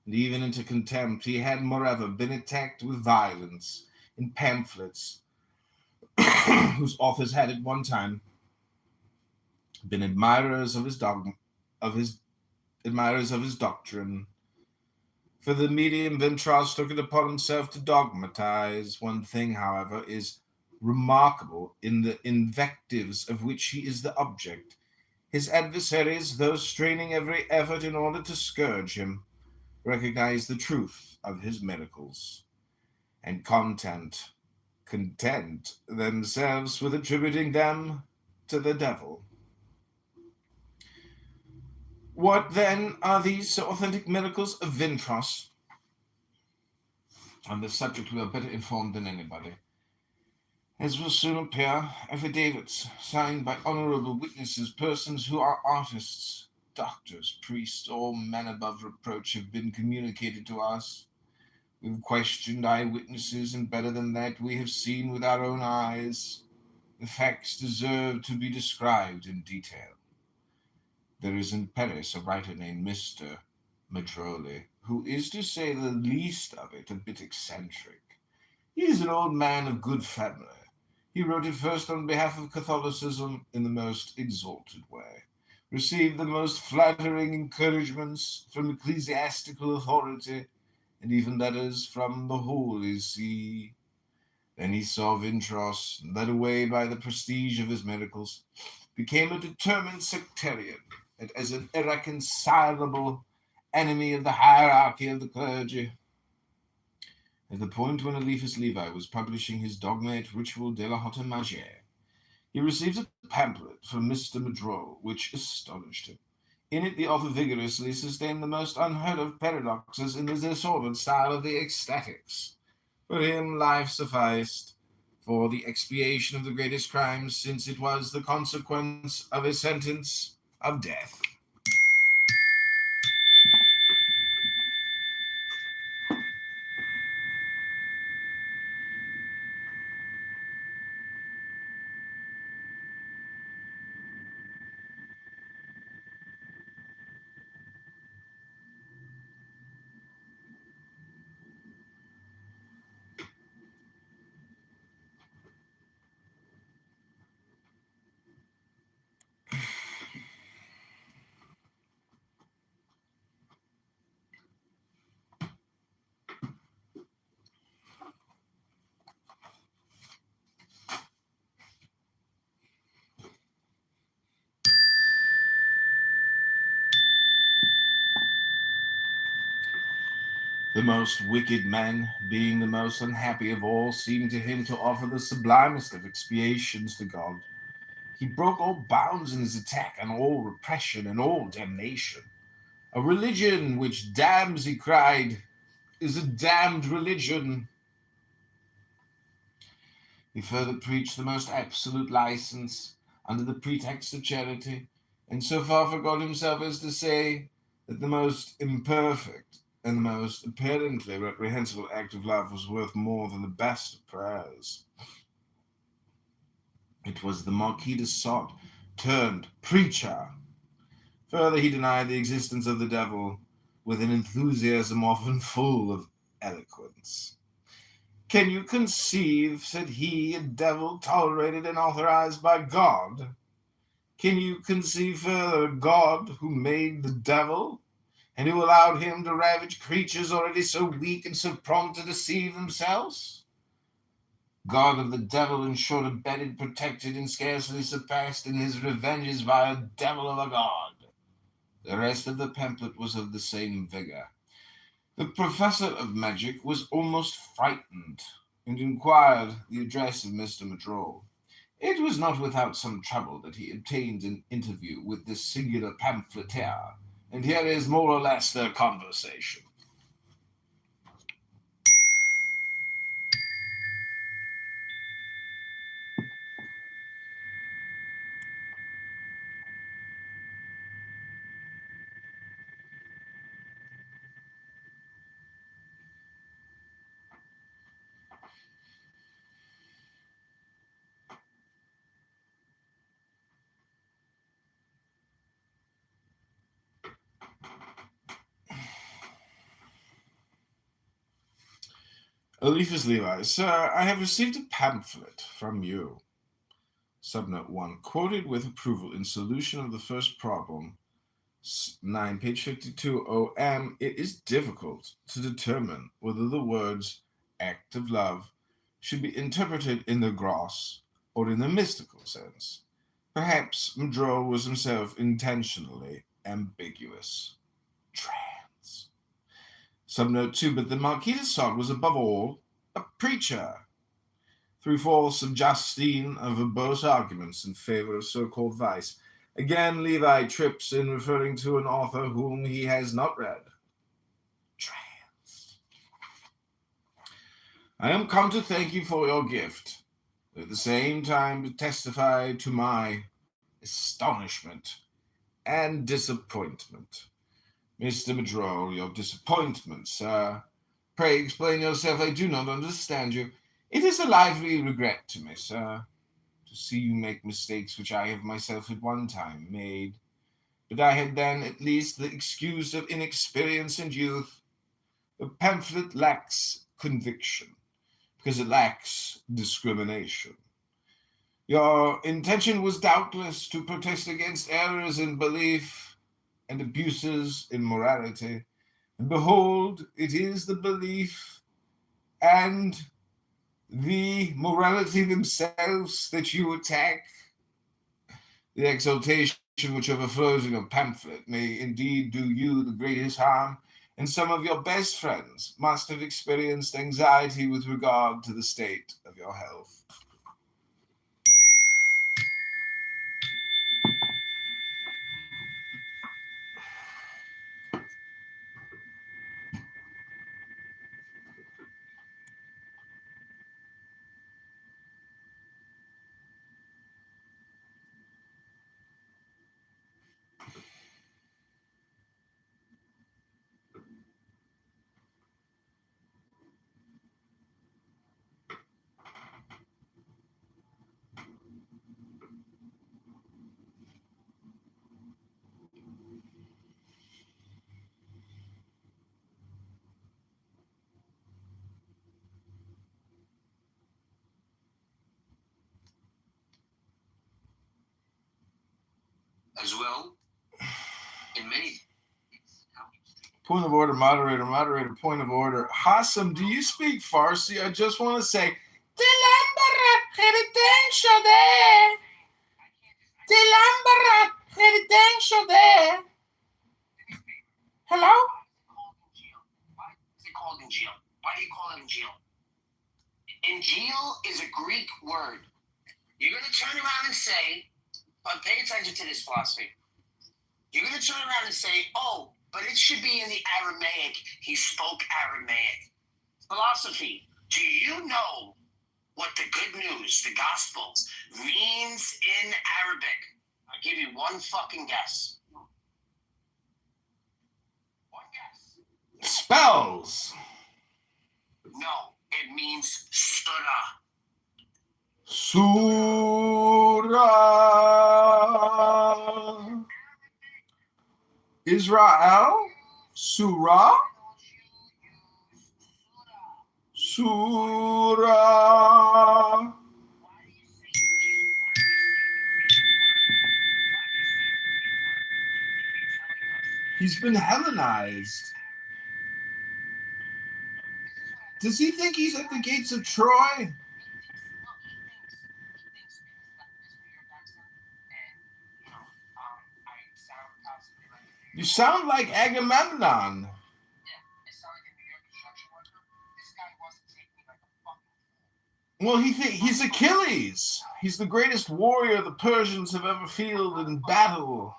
and even into contempt. He had, moreover, been attacked with violence in pamphlets whose authors had at one time been admirers of his doctrine. For the medium, Vintras took it upon himself to dogmatize. One thing, however, is remarkable in the invectives of which he is the object. His adversaries, though straining every effort in order to scourge him, recognize the truth of his miracles, and content themselves with attributing them to the devil. What then are these authentic miracles of Vintras? On this subject we are better informed than anybody, as will soon appear. Affidavits signed by honorable witnesses, persons who are artists, doctors, priests, all men above reproach, have been communicated to us. We've questioned eyewitnesses, and better than that, we have seen with our own eyes. The facts deserve to be described in detail. There is in Paris a writer named Mr. Madroli, who is, to say the least of it, a bit eccentric. He is an old man of good family. He wrote at first on behalf of Catholicism in the most exalted way, received the most flattering encouragements from ecclesiastical authority, and even letters from the Holy See. Then he saw Vintras, led away by the prestige of his miracles, became a determined sectarian, and as an irreconcilable enemy of the hierarchy of the clergy. At the point when Eliphas Levi was publishing his Dogma et Ritual de la Haute Magie, he received a pamphlet from Mr. Madrol, which astonished him. In it, the author vigorously sustained the most unheard of paradoxes in the disordered style of the ecstatics. For him, life sufficed for the expiation of the greatest crimes, since it was the consequence of a sentence of death. The most wicked man, being the most unhappy of all, seemed to him to offer the sublimest of expiations to God. He broke all bounds in his attack on all repression and all damnation. A religion which damns, he cried, is a damned religion. He further preached the most absolute license under the pretext of charity, and so far forgot himself as to say that the most imperfect and the most apparently reprehensible act of love was worth more than the best of prayers. It was the Marquis de Sade turned preacher. Further, he denied the existence of the devil with an enthusiasm often full of eloquence. Can you conceive, said he, a devil tolerated and authorized by God? Can you conceive further a God who made the devil, and who allowed him to ravage creatures already so weak and so prompt to deceive themselves? God of the devil, in short, abetted, protected, and scarcely surpassed in his revenges by a devil of a God. The rest of the pamphlet was of the same vigor. The professor of magic was almost frightened, and inquired the address of Mr. Madrol. It was not without some trouble that he obtained an interview with this singular pamphleteer, and here is more or less their conversation. Eliphas Levi, sir, I have received a pamphlet from you. Subnote 1, quoted with approval in solution of the first problem, 9, page 52, OM, it is difficult to determine whether the words act of love should be interpreted in the gross or in the mystical sense. Perhaps Madrol was himself intentionally ambiguous. Trans. Subnote 2, but the Marquis de Sade was above all a preacher. Through force of Justine of verbose arguments in favor of so-called vice. Again, Levi trips in referring to an author whom he has not read. Trans. I am come to thank you for your gift, at the same time to testify to my astonishment and disappointment. Mr. Madrol, your disappointment, sir. Pray explain yourself. I do not understand you. It is a lively regret to me, sir, to see you make mistakes which I have myself at one time made. But I had then at least the excuse of inexperience and youth. The pamphlet lacks conviction, because it lacks discrimination. Your intention was doubtless to protest against errors in belief and abuses in morality. And behold, it is the belief and the morality themselves that you attack. The exaltation which overflows in your pamphlet may indeed do you the greatest harm, and some of your best friends must have experienced anxiety with regard to the state of your health. As well, in many. Point of order, moderator, point of order. Hassam, do you speak Farsi? I just want to say, hello? Why is it called Injil? Why do you call it Injil? Injil is a Greek word. You're going to turn around and say, but pay attention to this philosophy. You're going to turn around and say, oh, but it should be in the Aramaic. He spoke Aramaic. Philosophy. Do you know what the good news, the gospel, means in Arabic? I'll give you one fucking guess. One guess. Spells. No, it means surah. Surah. Israel. Surah. Surah. He's been Hellenized. Does he think he's at the gates of Troy? You sound like Agamemnon. Well, he's Achilles. He's the greatest warrior the Persians have ever fielded in battle.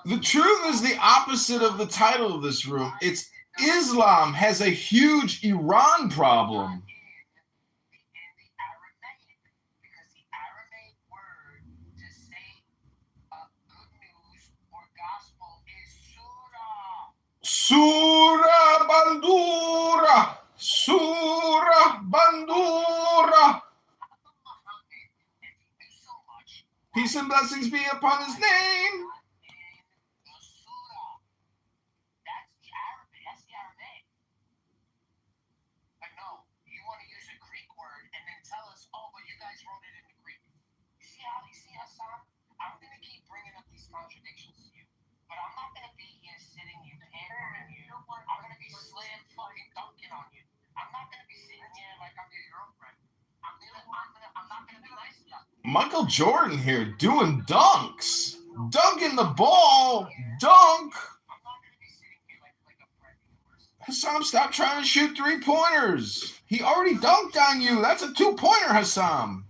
The truth is the opposite of the title of this room. It's Islam has a huge Iran problem. Surah Bandura. Surah Bandura. Peace and blessings be upon his name. Contradictions to you, but I'm not going to be here sitting here pandering you. I'm going to be slam fucking dunking on you. I'm not going to be sitting here like I'm your girlfriend. I'm not going to be nice enough. Michael Jordan here doing dunks, dunking the ball, dunk. I'm not going to be sitting here like a friend of yours. Hassam, stop trying to shoot 3-pointers. He already dunked on you. That's a 2-pointer, Hassam.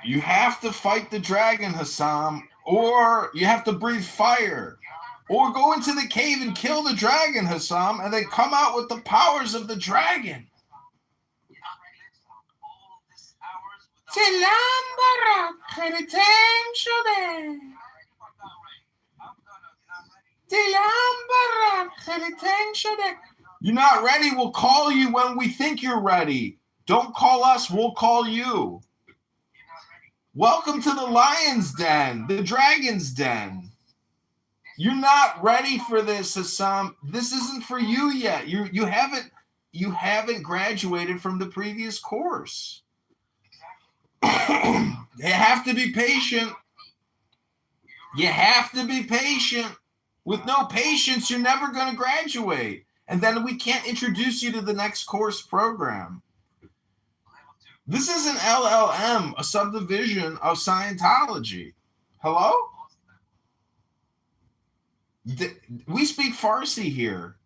You have to fight the dragon, Hassam, or you have to breathe fire, or go into the cave and kill the dragon, Hassam, and then come out with the powers of the dragon. You're not ready, we'll call you when we think you're ready. Don't call us, we'll call you. Welcome to the lion's den, the dragon's den. You're not ready for this, Hassam. This isn't for you yet. You haven't graduated from the previous course. You have to be patient. You have to be patient. With no patience, you're never going to graduate. And then we can't introduce you to the next course program. This is an LLM, a subdivision of Scientology. Hello? We speak Farsi here.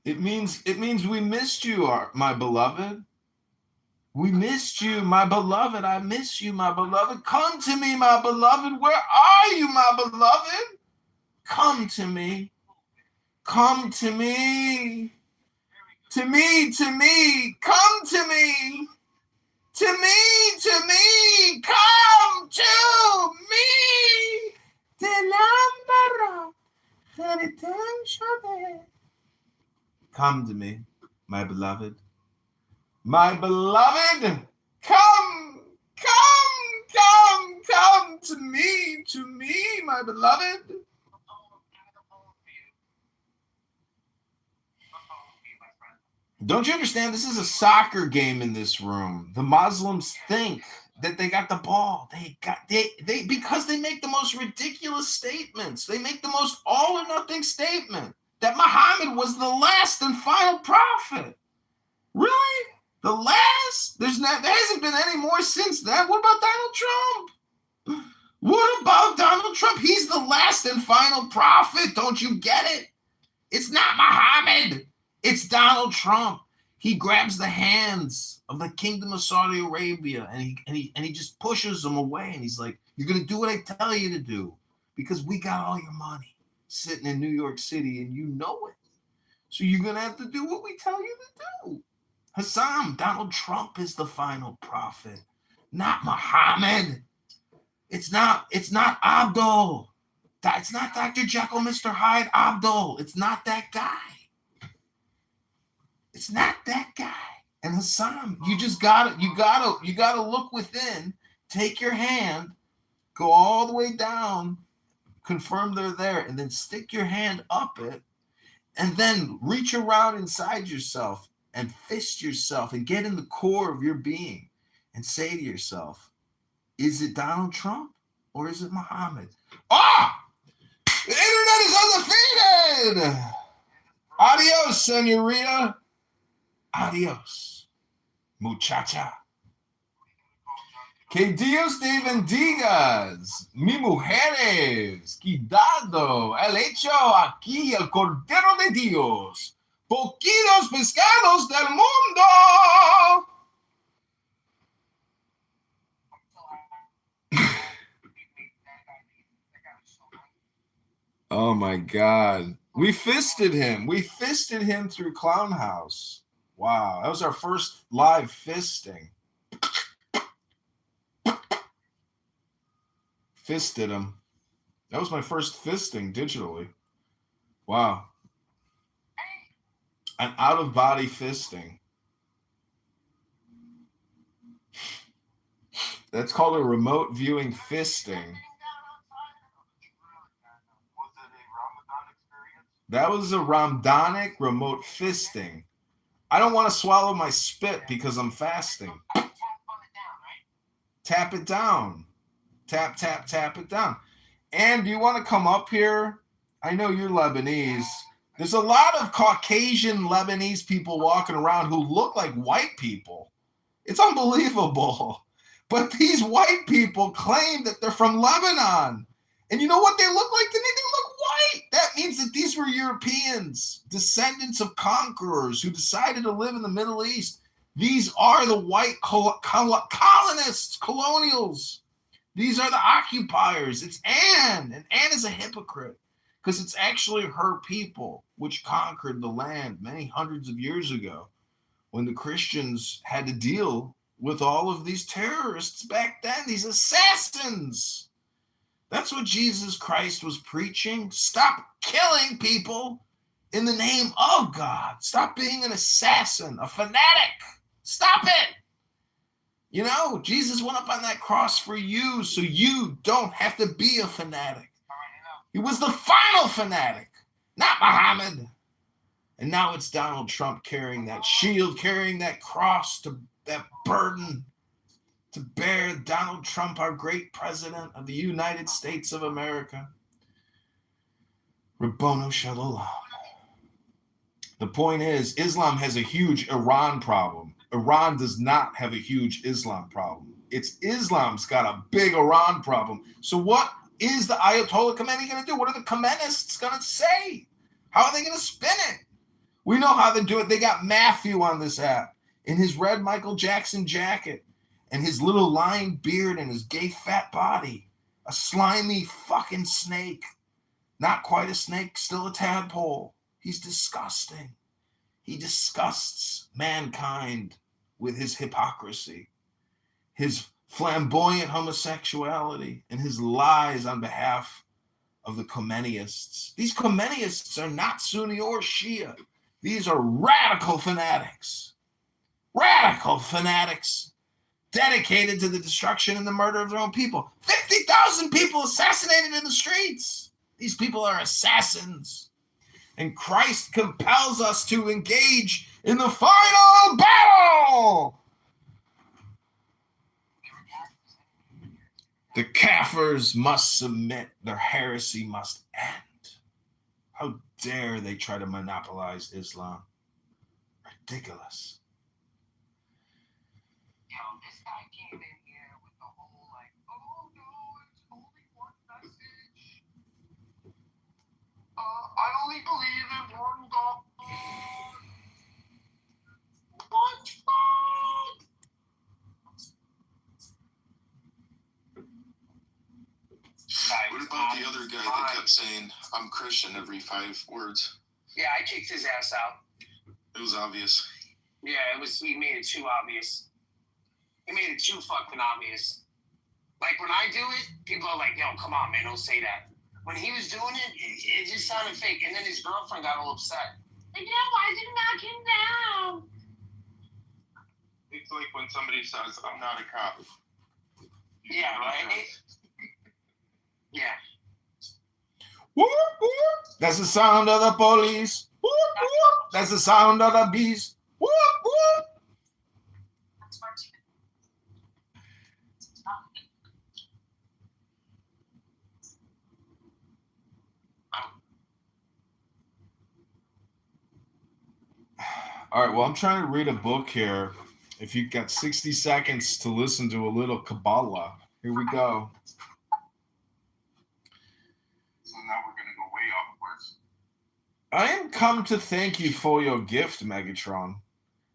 It means we missed you, my beloved. We missed you, my beloved. I miss you, my beloved. Come to me, my beloved. Where are you, my beloved? Come to me. Come to me. To me, to me. Come to me. To me, to me. Come to me. Come to me, my beloved. My beloved, come to me, my beloved. Don't you understand? This is a soccer game in this room. The Muslims think that they got the ball. They because they make the most ridiculous statements. They make the most all or nothing statement. that Muhammad was the last and final prophet. Really? The last? There hasn't been any more since that. What about Donald Trump? What about Donald Trump? He's the last and final prophet. Don't you get it? It's not Muhammad. It's Donald Trump. He grabs the hands of the kingdom of Saudi Arabia and he just pushes them away. And he's like, you're going to do what I tell you to do because we got all your money sitting in New York City and you know it. So you're going to have to do what we tell you to do. Hassam, Donald Trump is the final prophet, not Muhammad. It's not Abdul. It's not Dr. Jekyll, Mr. Hyde, Abdul. It's not that guy. It's not that guy. And Hassam, you gotta look within, take your hand, go all the way down, confirm they're there, and then stick your hand up it, and then reach around inside yourself and fist yourself and get in the core of your being and say to yourself, is it Donald Trump or is it Muhammad? Ah! The internet is undefeated! Adios, senorita. Adios, muchacha. Que Dios te bendigas, mi mujeres. Cuidado, el hecho aquí, el Cordero de Dios. Poquitos pescados del mundo. Oh my God. We fisted him. We fisted him through Clown House. Wow. That was our first live fisting. Fisted him. That was my first fisting digitally. Wow. An out-of-body fisting. That's called a remote viewing fisting. That was a Ramdanic remote fisting. I don't want to swallow my spit because I'm fasting. Tap it down. Tap, tap, tap it down. And do you want to come up here? I know you're Lebanese. There's a lot of Caucasian Lebanese people walking around who look like white people. It's unbelievable. But these white people claim that they're from Lebanon. And you know what they look like to me? They look white. That means that these were Europeans, descendants of conquerors who decided to live in the Middle East. These are the white colonists, colonials. These are the occupiers. It's Anne, and Anne is a hypocrite because it's actually her people which conquered the land many hundreds of years ago when the Christians had to deal with all of these terrorists back then, these assassins. That's what Jesus Christ was preaching. Stop killing people in the name of God. Stop being an assassin, a fanatic. Stop it. You know, Jesus went up on that cross for you so you don't have to be a fanatic. He was the final fanatic, not Muhammad. And now it's Donald Trump carrying that shield, carrying that cross, that burden to bear. Donald Trump, our great president of the United States of America. Rabbono Shalom. The point is, Islam has a huge Iran problem. Iran does not have a huge Islam problem. It's Islam's got a big Iran problem. So what is the Ayatollah Khomeini going to do? What are the Khomeinists going to say? How are they going to spin it? We know how they do it. They got Matthew on this app in his red Michael Jackson jacket and his little lined beard and his gay fat body. A slimy fucking snake. Not quite a snake, still a tadpole. He's disgusting. He disgusts mankind with his hypocrisy, his flamboyant homosexuality, and his lies on behalf of the Khomeinists. These Khomeinists are not Sunni or Shia. These are radical fanatics. Radical fanatics dedicated to the destruction and the murder of their own people. 50,000 people assassinated in the streets. These people are assassins. And Christ compels us to engage in the final battle. The Kafirs must submit. Their heresy must end. How dare they try to monopolize Islam? Ridiculous. Yo, this guy came in here with the whole like, oh no, it's only one message. I only believe in one God. One God. What about the other guy that kept saying, I'm Christian every 5 words? Yeah, I kicked his ass out. It was obvious. Yeah, he made it too obvious. He made it too fucking obvious. Like, when I do it, people are like, yo, come on, man, don't say that. When he was doing it, it just sounded fake. And then his girlfriend got all upset. Like, no, why did you knock him down? It's like when somebody says, I'm not a cop. Yeah, right? Yeah. Whoop, whoop. That's the sound of the police. Whoop, whoop. That's the sound of the beast. Whoop, whoop. All right, well, I'm trying to read a book here. If you've got 60 seconds to listen to a little Kabbalah, here we go. So now we're gonna go way upwards. I am come to thank you for your gift, Megatron,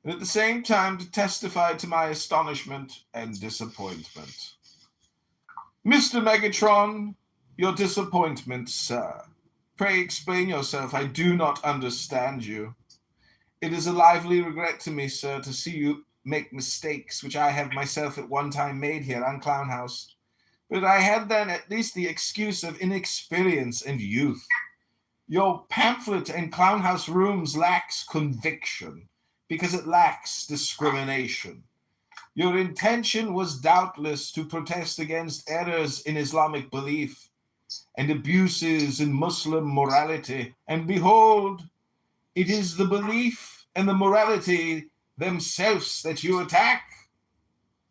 and at the same time to testify to my astonishment and disappointment. Mr. Megatron, your disappointment, sir. Pray explain yourself. I do not understand you. It is a lively regret to me, sir, to see you make mistakes, which I have myself at one time made here on Clown House. But I had then at least the excuse of inexperience and youth. Your pamphlet in Clown House rooms lacks conviction, because it lacks discrimination. Your intention was doubtless to protest against errors in Islamic belief and abuses in Muslim morality, and behold, it is the belief and the morality themselves that you attack.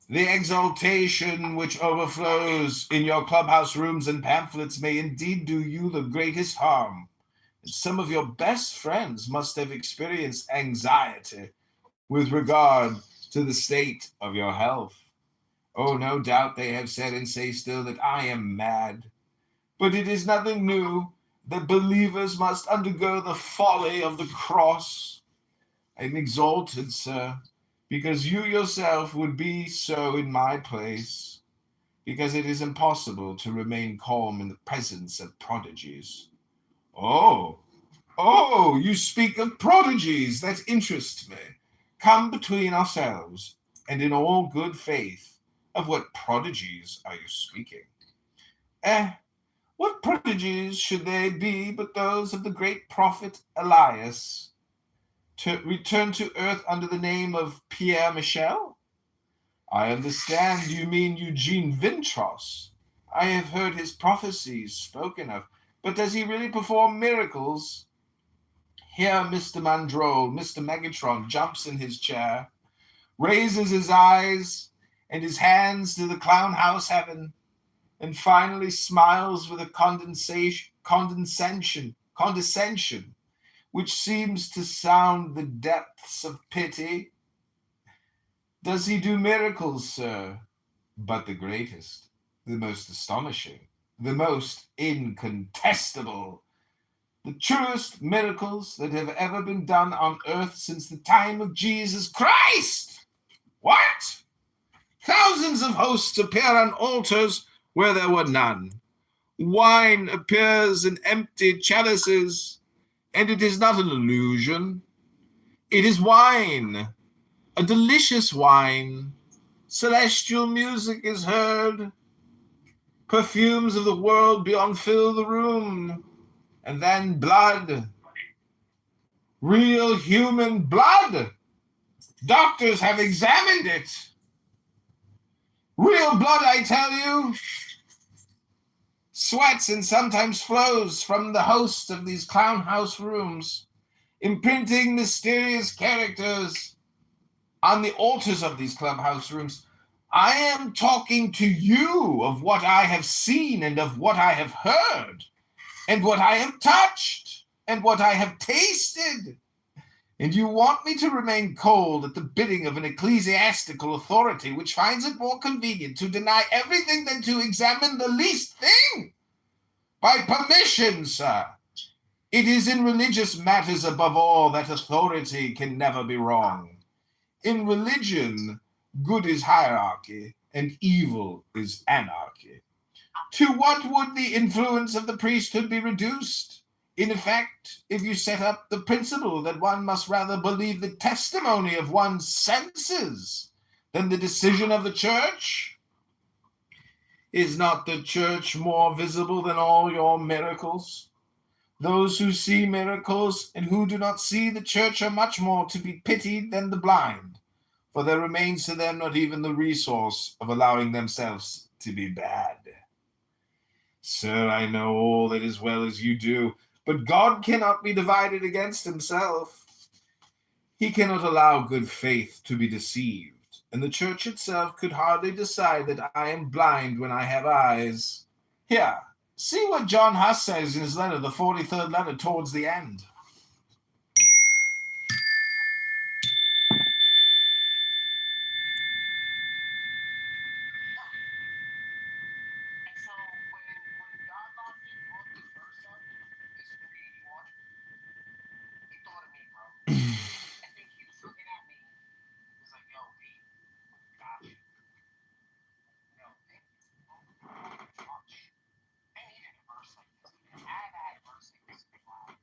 The exaltation which overflows in your clubhouse rooms and pamphlets may indeed do you the greatest harm. And some of your best friends must have experienced anxiety with regard to the state of your health. Oh, no doubt they have said and say still that I am mad. But it is nothing new that believers must undergo the folly of the cross. I am exalted, sir, because you yourself would be so in my place, because it is impossible to remain calm in the presence of prodigies. Oh, you speak of prodigies. That interests me. Come between ourselves, and in all good faith, of what prodigies are you speaking? What prodigies should they be but those of the great prophet Elias, to return to earth under the name of Pierre Michel? I understand you mean Eugene Vintros. I have heard his prophecies spoken of, but does he really perform miracles? Here Mr. Mandrol, Mr. Megatron, jumps in his chair, raises his eyes and his hands to the clown house heaven, and finally smiles with a condescension, which seems to sound the depths of pity. Does he do miracles, sir? But the greatest, the most astonishing, the most incontestable, the truest miracles that have ever been done on earth since the time of Jesus Christ. What? Thousands of hosts appear on altars where there were none. Wine appears in empty chalices, and it is not an illusion. It is wine, a delicious wine. Celestial music is heard. Perfumes of the world beyond fill the room. And then blood. Real human blood. Doctors have examined it. Real blood, I tell you. Sweats and sometimes flows from the hosts of these clown house rooms, imprinting mysterious characters on the altars of these clubhouse rooms. I am talking to you of what I have seen and of what I have heard and what I have touched. and what I have tasted. And you want me to remain cold at the bidding of an ecclesiastical authority which finds it more convenient to deny everything than to examine the least thing? By permission, sir. It is in religious matters above all that authority can never be wrong. In religion, good is hierarchy and evil is anarchy. To what would the influence of the priesthood be reduced? In effect, if you set up the principle that one must rather believe the testimony of one's senses than the decision of the church? Is not the church more visible than all your miracles? Those who see miracles and who do not see the church are much more to be pitied than the blind, for there remains to them not even the resource of allowing themselves to be bad. Sir, I know all that as well as you do, but God cannot be divided against himself. He cannot allow good faith to be deceived, and the church itself could hardly decide that I am blind when I have eyes. Here, see what John Huss says in his letter, the 43rd letter towards the end. So when God locked in brought this verse up, this 381, he thought of me, bro. I think he was looking at me. He was like, yo, Pete, got you. Yo, thank you so much. I needed a verse like this. I've had a verse like this in a while.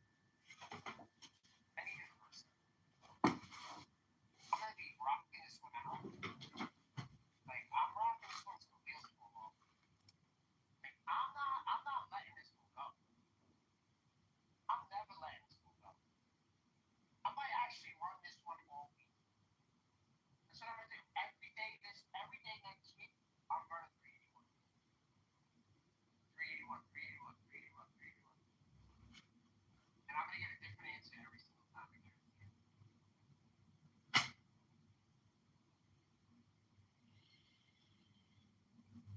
I needed a verse. I'm gonna be rocking this one out. Like, I'm rocking this one till wheels fall off. Like, I'm not letting this one go. I'm never letting this one go. I might actually run this one all week. That's what I'm gonna do. Every day next week, I'm running 381. 381, 381, 381, 381. And I'm gonna get a different answer every single time I guarantee it.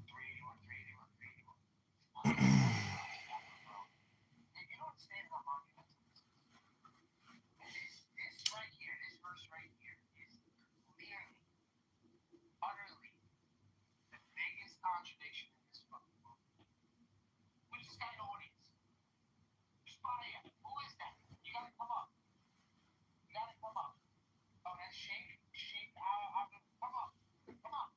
381, 381, 381. And you don't understand how monumental this is. And this right here, this verse right here is clearly, utterly the biggest contradiction in this fucking book. We just got an audience. Just fire. Who is that? You gotta come up. You gotta come up. Oh, that's Shake. Shake. Come up. Come up.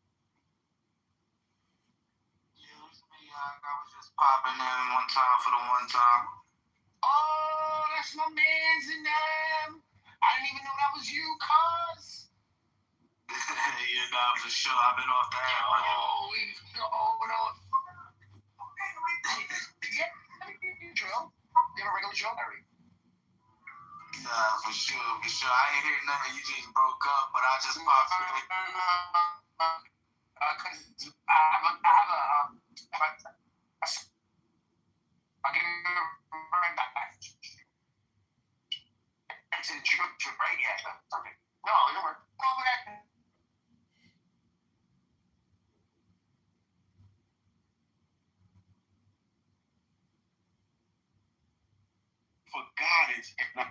Yeah, it's me. I was just popping in one time for the one time. Oh, that's my man's in them. I didn't even know that was you, cuz. Yeah, nah, for sure. I've been off the app. Oh, he's going on. Yeah, drill. You have a regular drill, Larry? Nah, for sure, for sure. I ain't hear nothing. You just broke up, but I just popped in. Cause I'll give you right back. It's a trip, right? Yeah, perfect. No, you don't worry. No, but for God, it's not.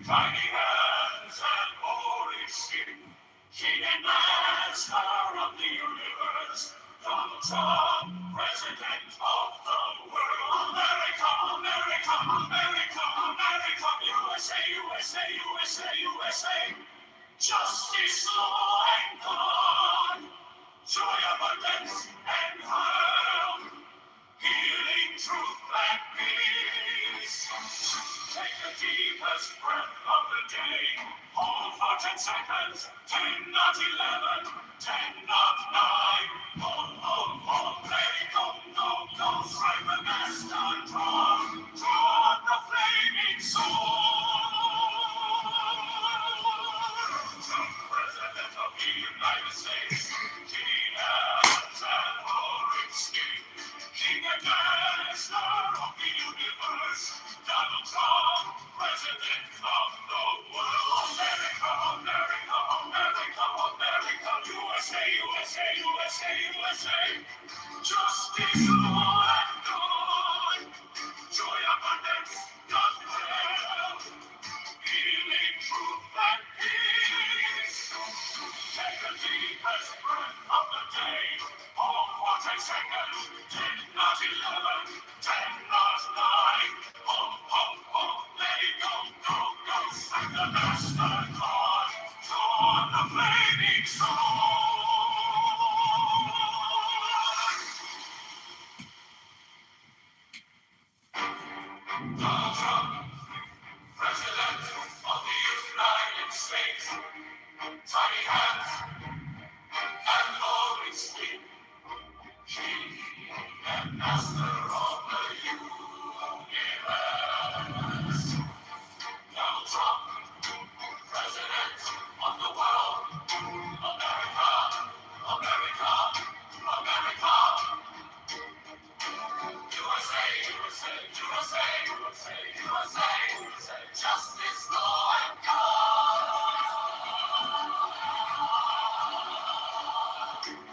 Tiny hands and orange skin. King and master of the universe. Donald Trump, president of the world. America, America, America, America. USA, USA, USA, USA. Justice, law, and God. Joy, abundance, and health. Healing, truth, and peace. Take the deepest breath of the day. Hold for 10 seconds. 10, not 11. 10, not 9. Hold, let it go, go, go. Strike the master, draw the flaming sword. President of the United States, King hands and orange skin. King and master of the universe, Donald Trump, president of the world. America, America, America, America, USA, USA, USA, USA. Justice, law, and God. Joy, abundance, God, health. Healing, truth, and peace. Take the deepest breath of the day. Hold for 10 seconds. 10, not 11. 10, not 9. Let it go, go, go. Strike the master chord. Draw the flaming sword. Donald Trump, President of the United States. Tiny hands and orange skin. King and master of the universe. Donald Trump, president of the world. America, America, America. USA, USA, USA, USA, USA, USA. Justice, law, and God.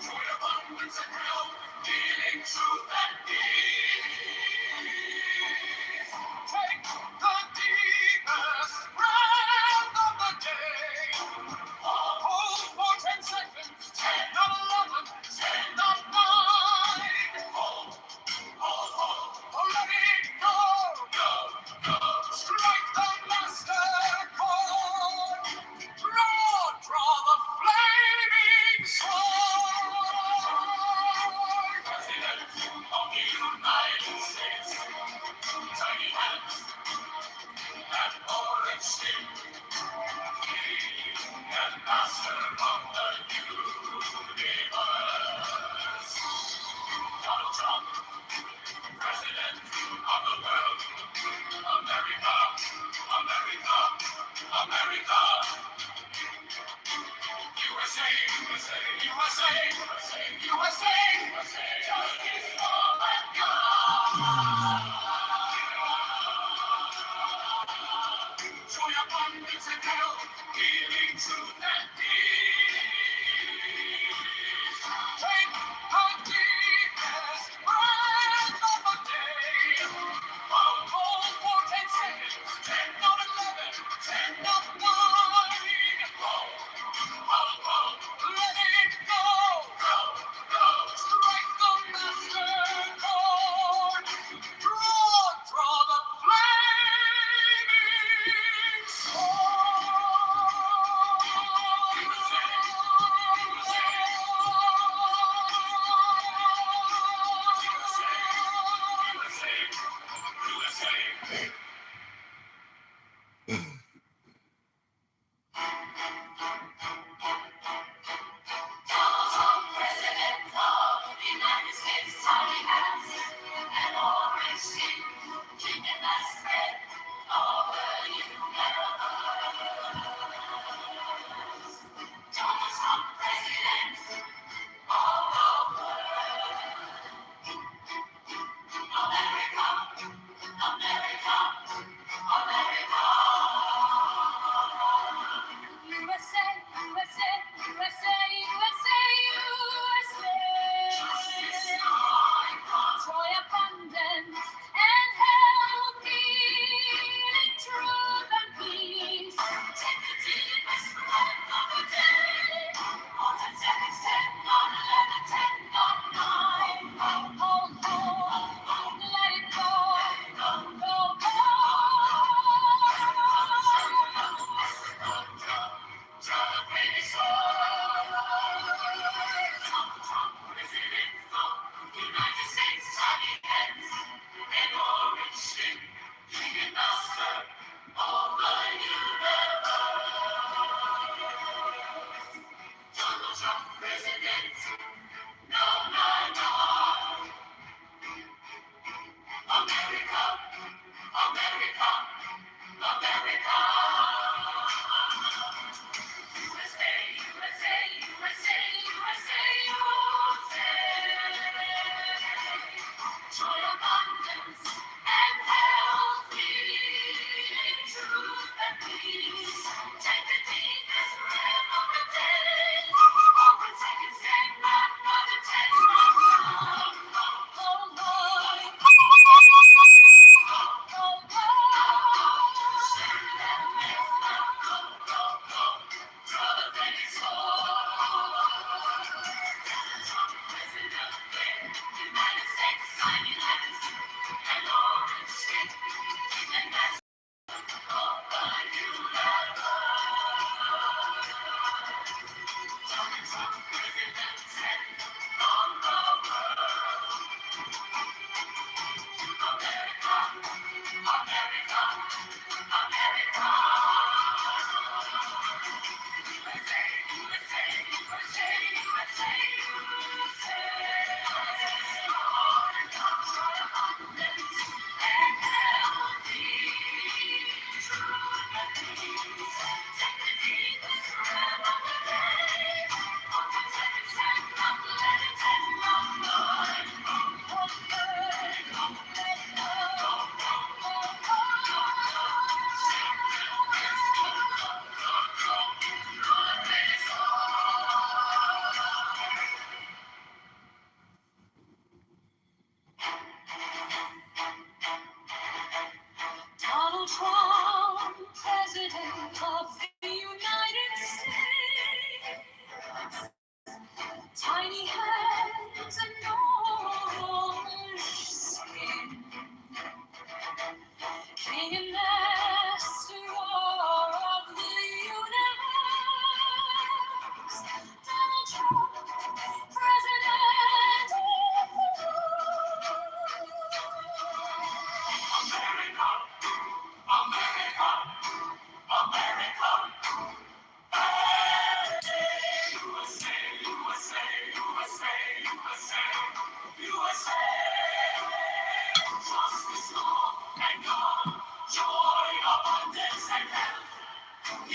Joy, abundance, and health. Healing, truth, and peace. Take the deepest breath of the day. Hold for 10 seconds. 10, not 11. 10, not 9. Let it go. Go, go. Strike the master chord. Draw the flaming sword. President of the United States. Tiny hands and orange skin. King and master of the universe. Donald Trump, president of the world. America, America, America. USA, USA, USA, USA, USA, USA. Justice, law, and God. Joy, abundance, and health. Healing, truth, and peace. Take the deepest breath of the day. Hold for 10 seconds. 10, not 11. 10, not 9. Let it go. Go, go. Strike the master chord.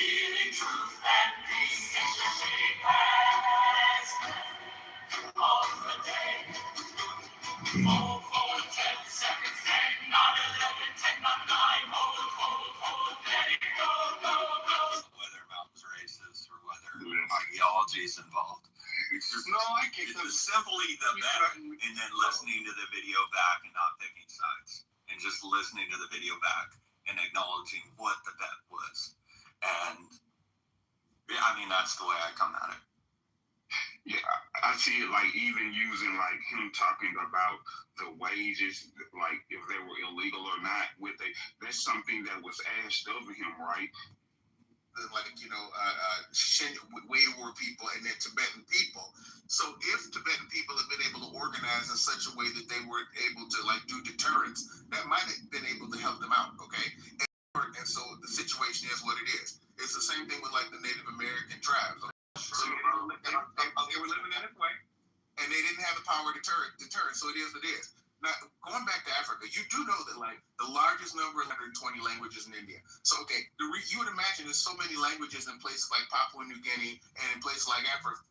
Revealing truth and peace in the day past. Of the day. Hold for 10 seconds, 10, 9, 11, 10, 9, 9, hold, let it go, go, go. Whether Mountain's racist or whether ideology is involved. It's just simply the bet and then listening to the video back and not picking sides. And just listening to the video back and acknowledging what the bet was. And yeah, I mean, that's the way I come at it. Yeah, I see it like even using like him talking about the wages, like if they were illegal or not. That's something that was asked of him, right? Like Uyghur people and then Tibetan people. So if Tibetan people have been able to organize in such a way that they were able to like do deterrence, that might have been able to help them out. Okay, and so the situation is what it is. It's the same thing with like the Native American tribes. So they were living in this way, and they didn't have the power to deter it. So it is what it is. Now, going back to Africa, you do know that like the largest number is 120 languages in India. So okay, you would imagine there's so many languages in places like Papua New Guinea and in places like Africa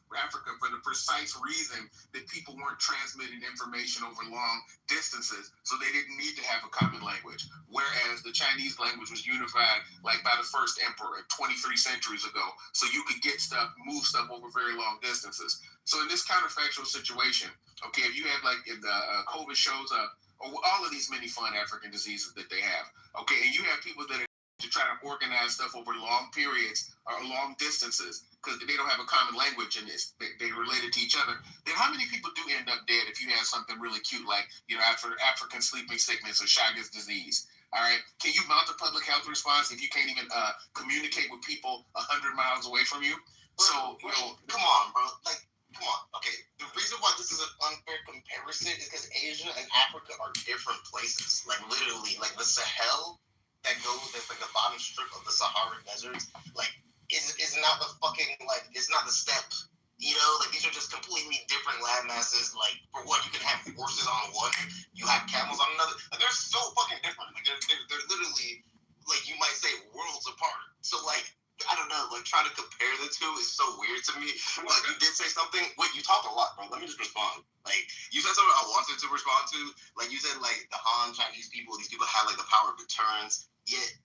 for the precise reason that people weren't transmitting information over long distances, so they didn't need to have a common language. Whereas the Chinese language was unified like by the first emperor 23 centuries ago, so you could get stuff, move stuff over very long distances. So in this counterfactual situation, okay, if you have like if the COVID shows up, or all of these many fun African diseases that they have, okay, and you have people that are to try to organize stuff over long periods or long distances because they don't have a common language in this, they related to each other, then how many people do end up dead if you have something really cute like, African sleeping sickness or Chagas disease? All right, can you mount a public health response if you can't even communicate with people 100 miles away from you? So, come on, bro. Like, come on. Okay, the reason why this is an unfair comparison is because Asia and Africa are different places. Like, literally, like the Sahel that's like the bottom strip of the Sahara Desert, like, is not the fucking, like, it's not the steppe. Like, these are just completely different land masses. Like, for one, you can have horses on one, you have camels on another. Like, they're so fucking different. Like, they're literally, like, you might say worlds apart. So, like, I don't know, like, trying to compare the two is so weird to me. Like, you did say something. Wait, you talked a lot, bro. Let me just respond. Like, you said something I wanted to respond to. Like, you said, like, the Han Chinese people, these people had, like, the power of deterrence. Yet,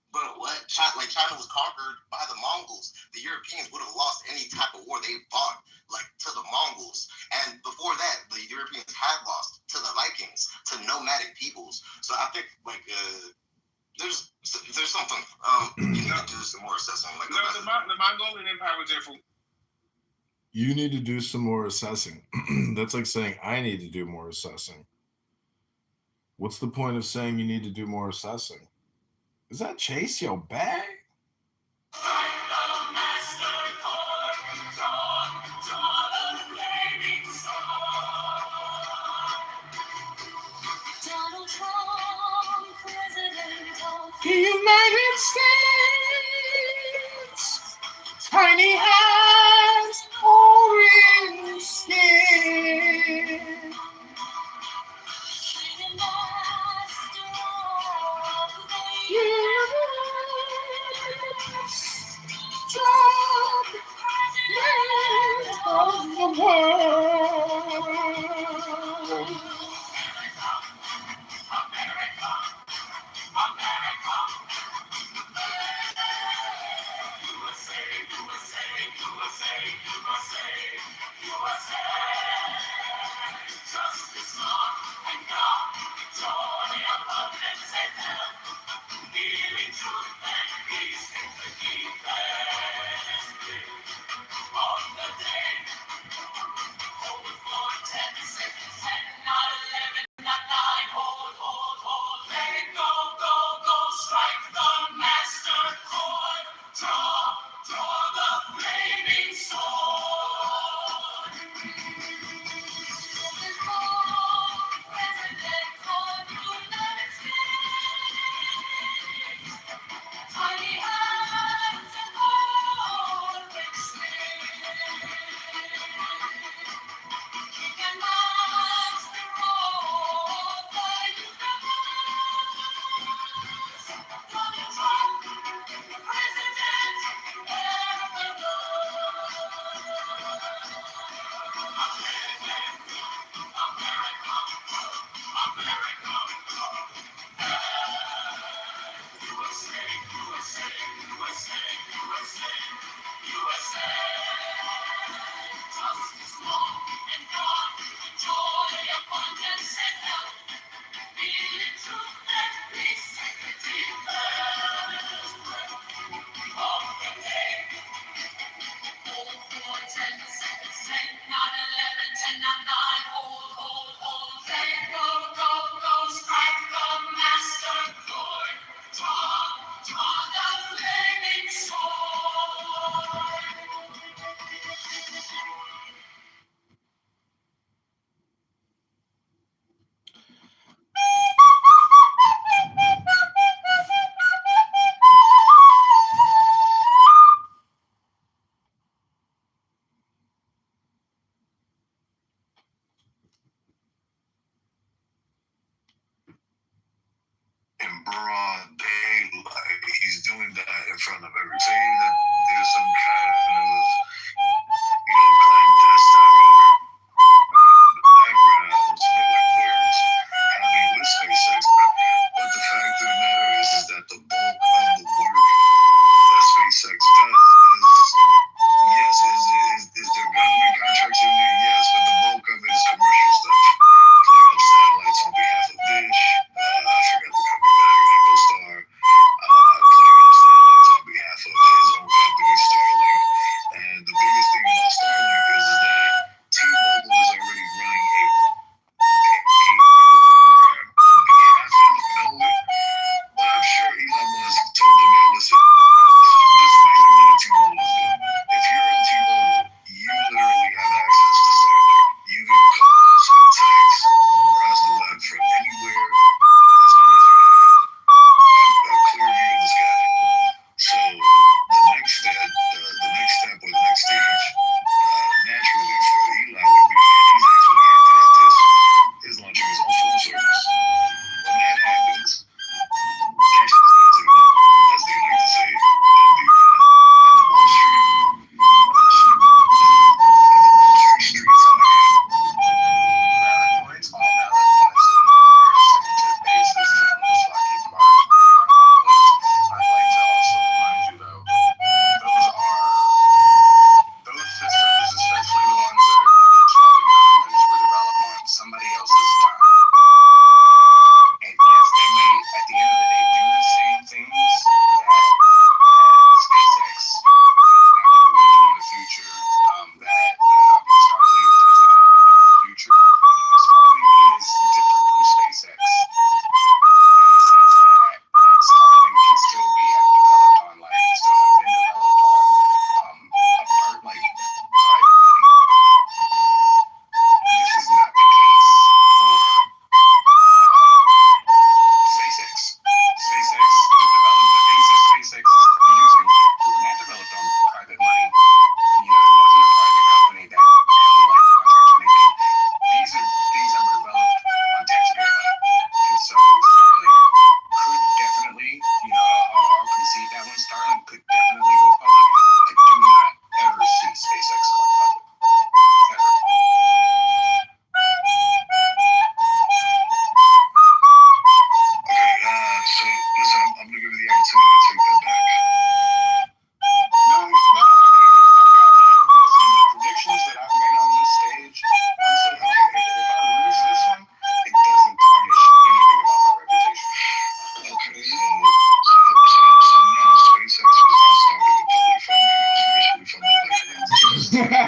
bro, what? China was conquered by the Mongols. The Europeans would have lost any type of war they fought, like, to the Mongols. And before that, the Europeans had lost to the Vikings, to nomadic peoples. So I think, like, there's something you need to do some more assessing. Like, the Mongolian Empire was there for. You need to do some more assessing. That's like saying I need to do more assessing. What's the point of saying you need to do more assessing? Is that Chase your bag? The United States, tiny hands, orange skin. Universe,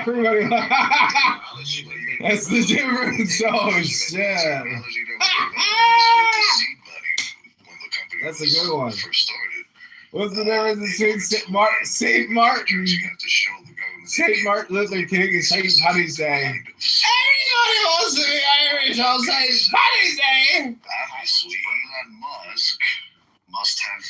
everybody. That's the difference. Oh shit. That's a good one. What's the difference between Saint Martin? Saint Martin Luther King and Saint Paddy's Day. Everybody wants to be Irish on Saint Paddy's Day. Obviously, Elon Musk must have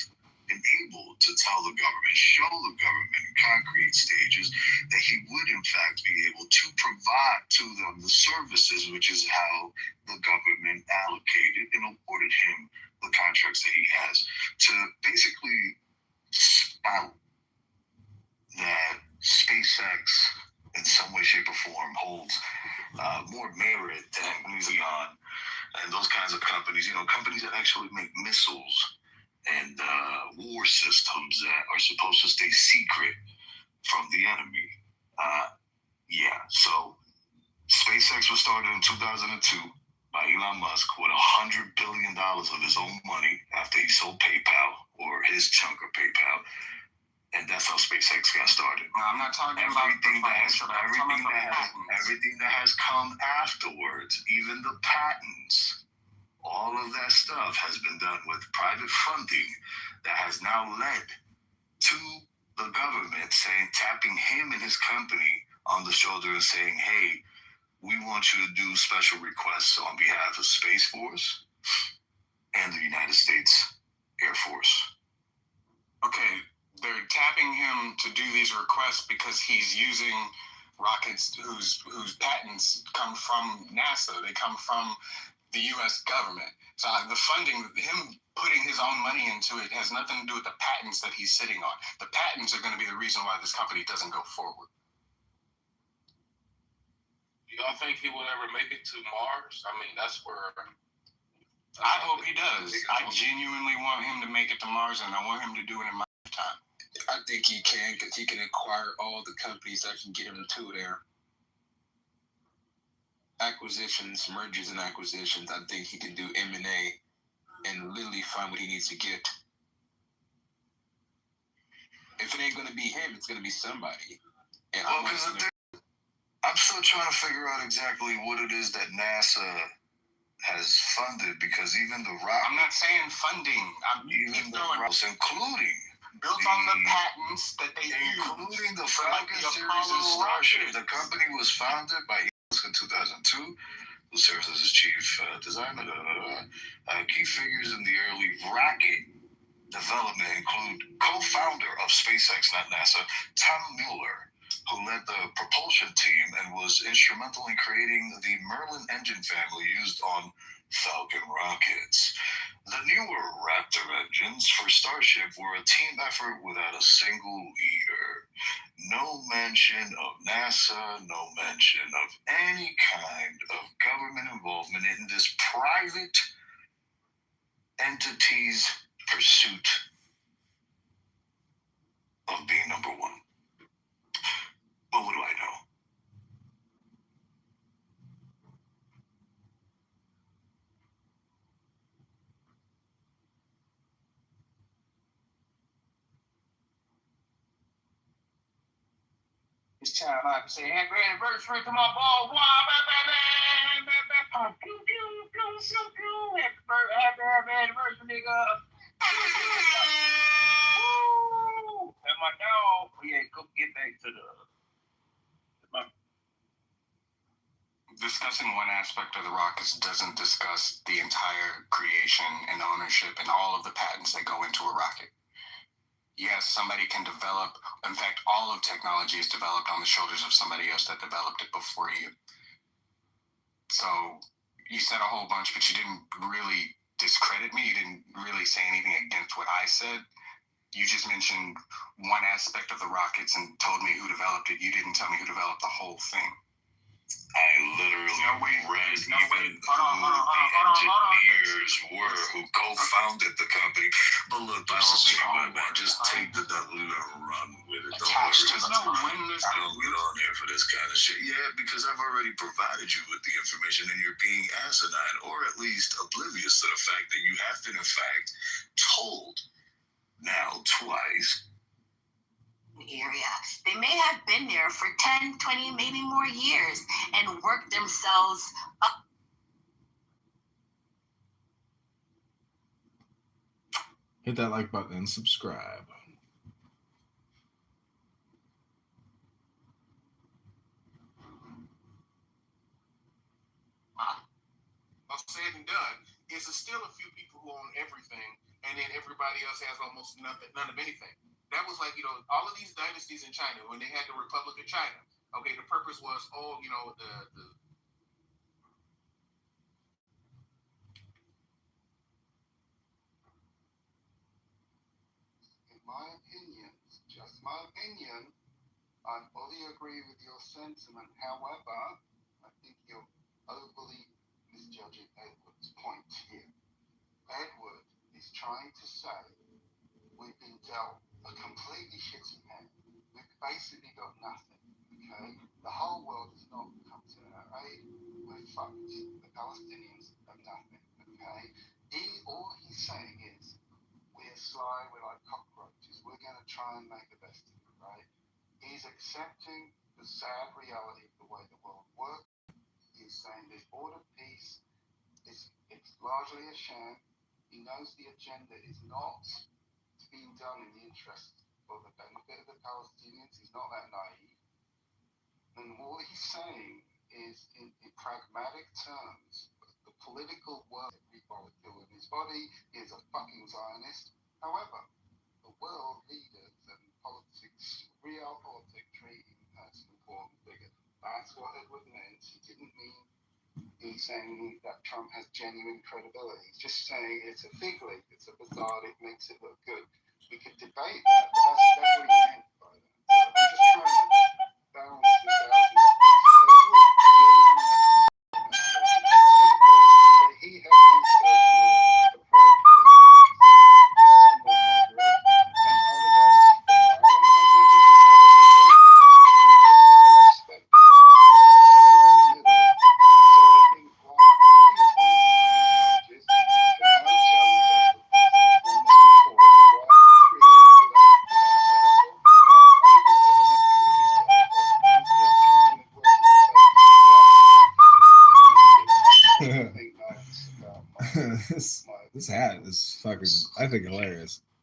been able to tell the government, show the government in concrete stages that he would in fact be able to provide to them the services, which is how the government allocated and awarded him the contracts that he has, to basically spout that SpaceX in some way, shape, or form holds more merit than Beyond and those kinds of companies, companies that actually make missiles and war systems that are supposed to stay secret from the enemy. So SpaceX was started in 2002 by Elon Musk with $100 billion of his own money after he sold PayPal, or his chunk of PayPal. And that's how SpaceX got started. No, I'm not talking about everything that has come afterwards, even the patents, all of that stuff has been done with private funding that has now led to the government tapping him and his company on the shoulder and saying, hey, we want you to do special requests on behalf of Space Force and the United States Air Force. Okay, they're tapping him to do these requests because he's using rockets whose patents come from NASA. They come from the U.S. government. So the funding, him putting his own money into it, has nothing to do with the patents that he's sitting on. The patents are going to be the reason why this company doesn't go forward. Y'all think he will ever make it to Mars? I mean, that's where... I hope he does. I genuinely want him to make it to Mars, and I want him to do it in my lifetime. I think he can, because he can acquire all the companies that can get him to there. Acquisitions, mergers and acquisitions. I think he can do M&A and literally find what he needs to get. If it ain't going to be him, it's going to be somebody. And I'm still trying to figure out exactly what it is that NASA has funded, because even the rocket... I'm not saying funding. Even the rockets, including... Built on the patents that they use. Including the Falcon series and Starship. The company was founded by Elon Musk in 2002, who serves as his chief designer. Key figures in the early rocket development include co-founder of SpaceX, not NASA, Tom Mueller, who led the propulsion team and was instrumental in creating the Merlin engine family used on Falcon rockets. The newer Raptor engines for Starship were a team effort without a single leader. No mention of NASA, no mention of any kind of government involvement in this private entity's pursuit of being number one. But what do I know? It's time I can say happy anniversary to my ball. Happy anniversary, nigga. And my dog. Yeah, go get back to discussing one aspect of the rockets doesn't discuss the entire creation and ownership and all of the patents that go into a rocket. Yes, somebody can develop, in fact, all of technology is developed on the shoulders of somebody else that developed it before you. So you said a whole bunch, but you didn't really discredit me. You didn't really say anything against what I said. You just mentioned one aspect of the rockets and told me who developed it. You didn't tell me who developed the whole thing. I literally read even who the engineers were who co-founded the company. But look, by all means, man, just take the W and run with it. Don't worry. I don't get on here for this kind of shit. Yeah, because I've already provided you with the information and you're being asinine, or at least oblivious to the fact that you have been, in fact, told now twice area. They may have been there for 10, 20, maybe more years and worked themselves up. Hit that like button and subscribe. All said and done, is still a few people who own everything, and then everybody else has almost nothing, none of anything. That was like, all of these dynasties in China, when they had the Republic of China, okay, the purpose was, In my opinion, just my opinion, I fully agree with your sentiment. However, I think you're overly misjudging Edward's point here. Edward is trying to say we've been dealt a completely shitty hand. We've basically got nothing, okay? The whole world has not come to our aid. We're fucked. The Palestinians have nothing, okay? All he's saying is, we're sly, we're like cockroaches. We're going to try and make the best of it, right? He's accepting the sad reality of the way the world works. He's saying this border peace it's largely a sham. He knows the agenda is not being done in the interest of the benefit of the Palestinians. He's not that naive. And what he's saying is, in pragmatic terms, the political world, every molecule in his body is a fucking Zionist. However, the world leaders and politics, realpolitik treat him as an important figure. That's what Edward meant. He didn't mean he's saying that Trump has genuine credibility. He's just saying it's a fig leaf, it's a facade, it makes it look good. We could debate that, but that's what he meant by that. So I'm just trying to balance this out. Edward genuinely but he has his personal approach to somewhat moderate, and other guys see the violent messages and others are more respect. This hat is fucking, I think, hilarious.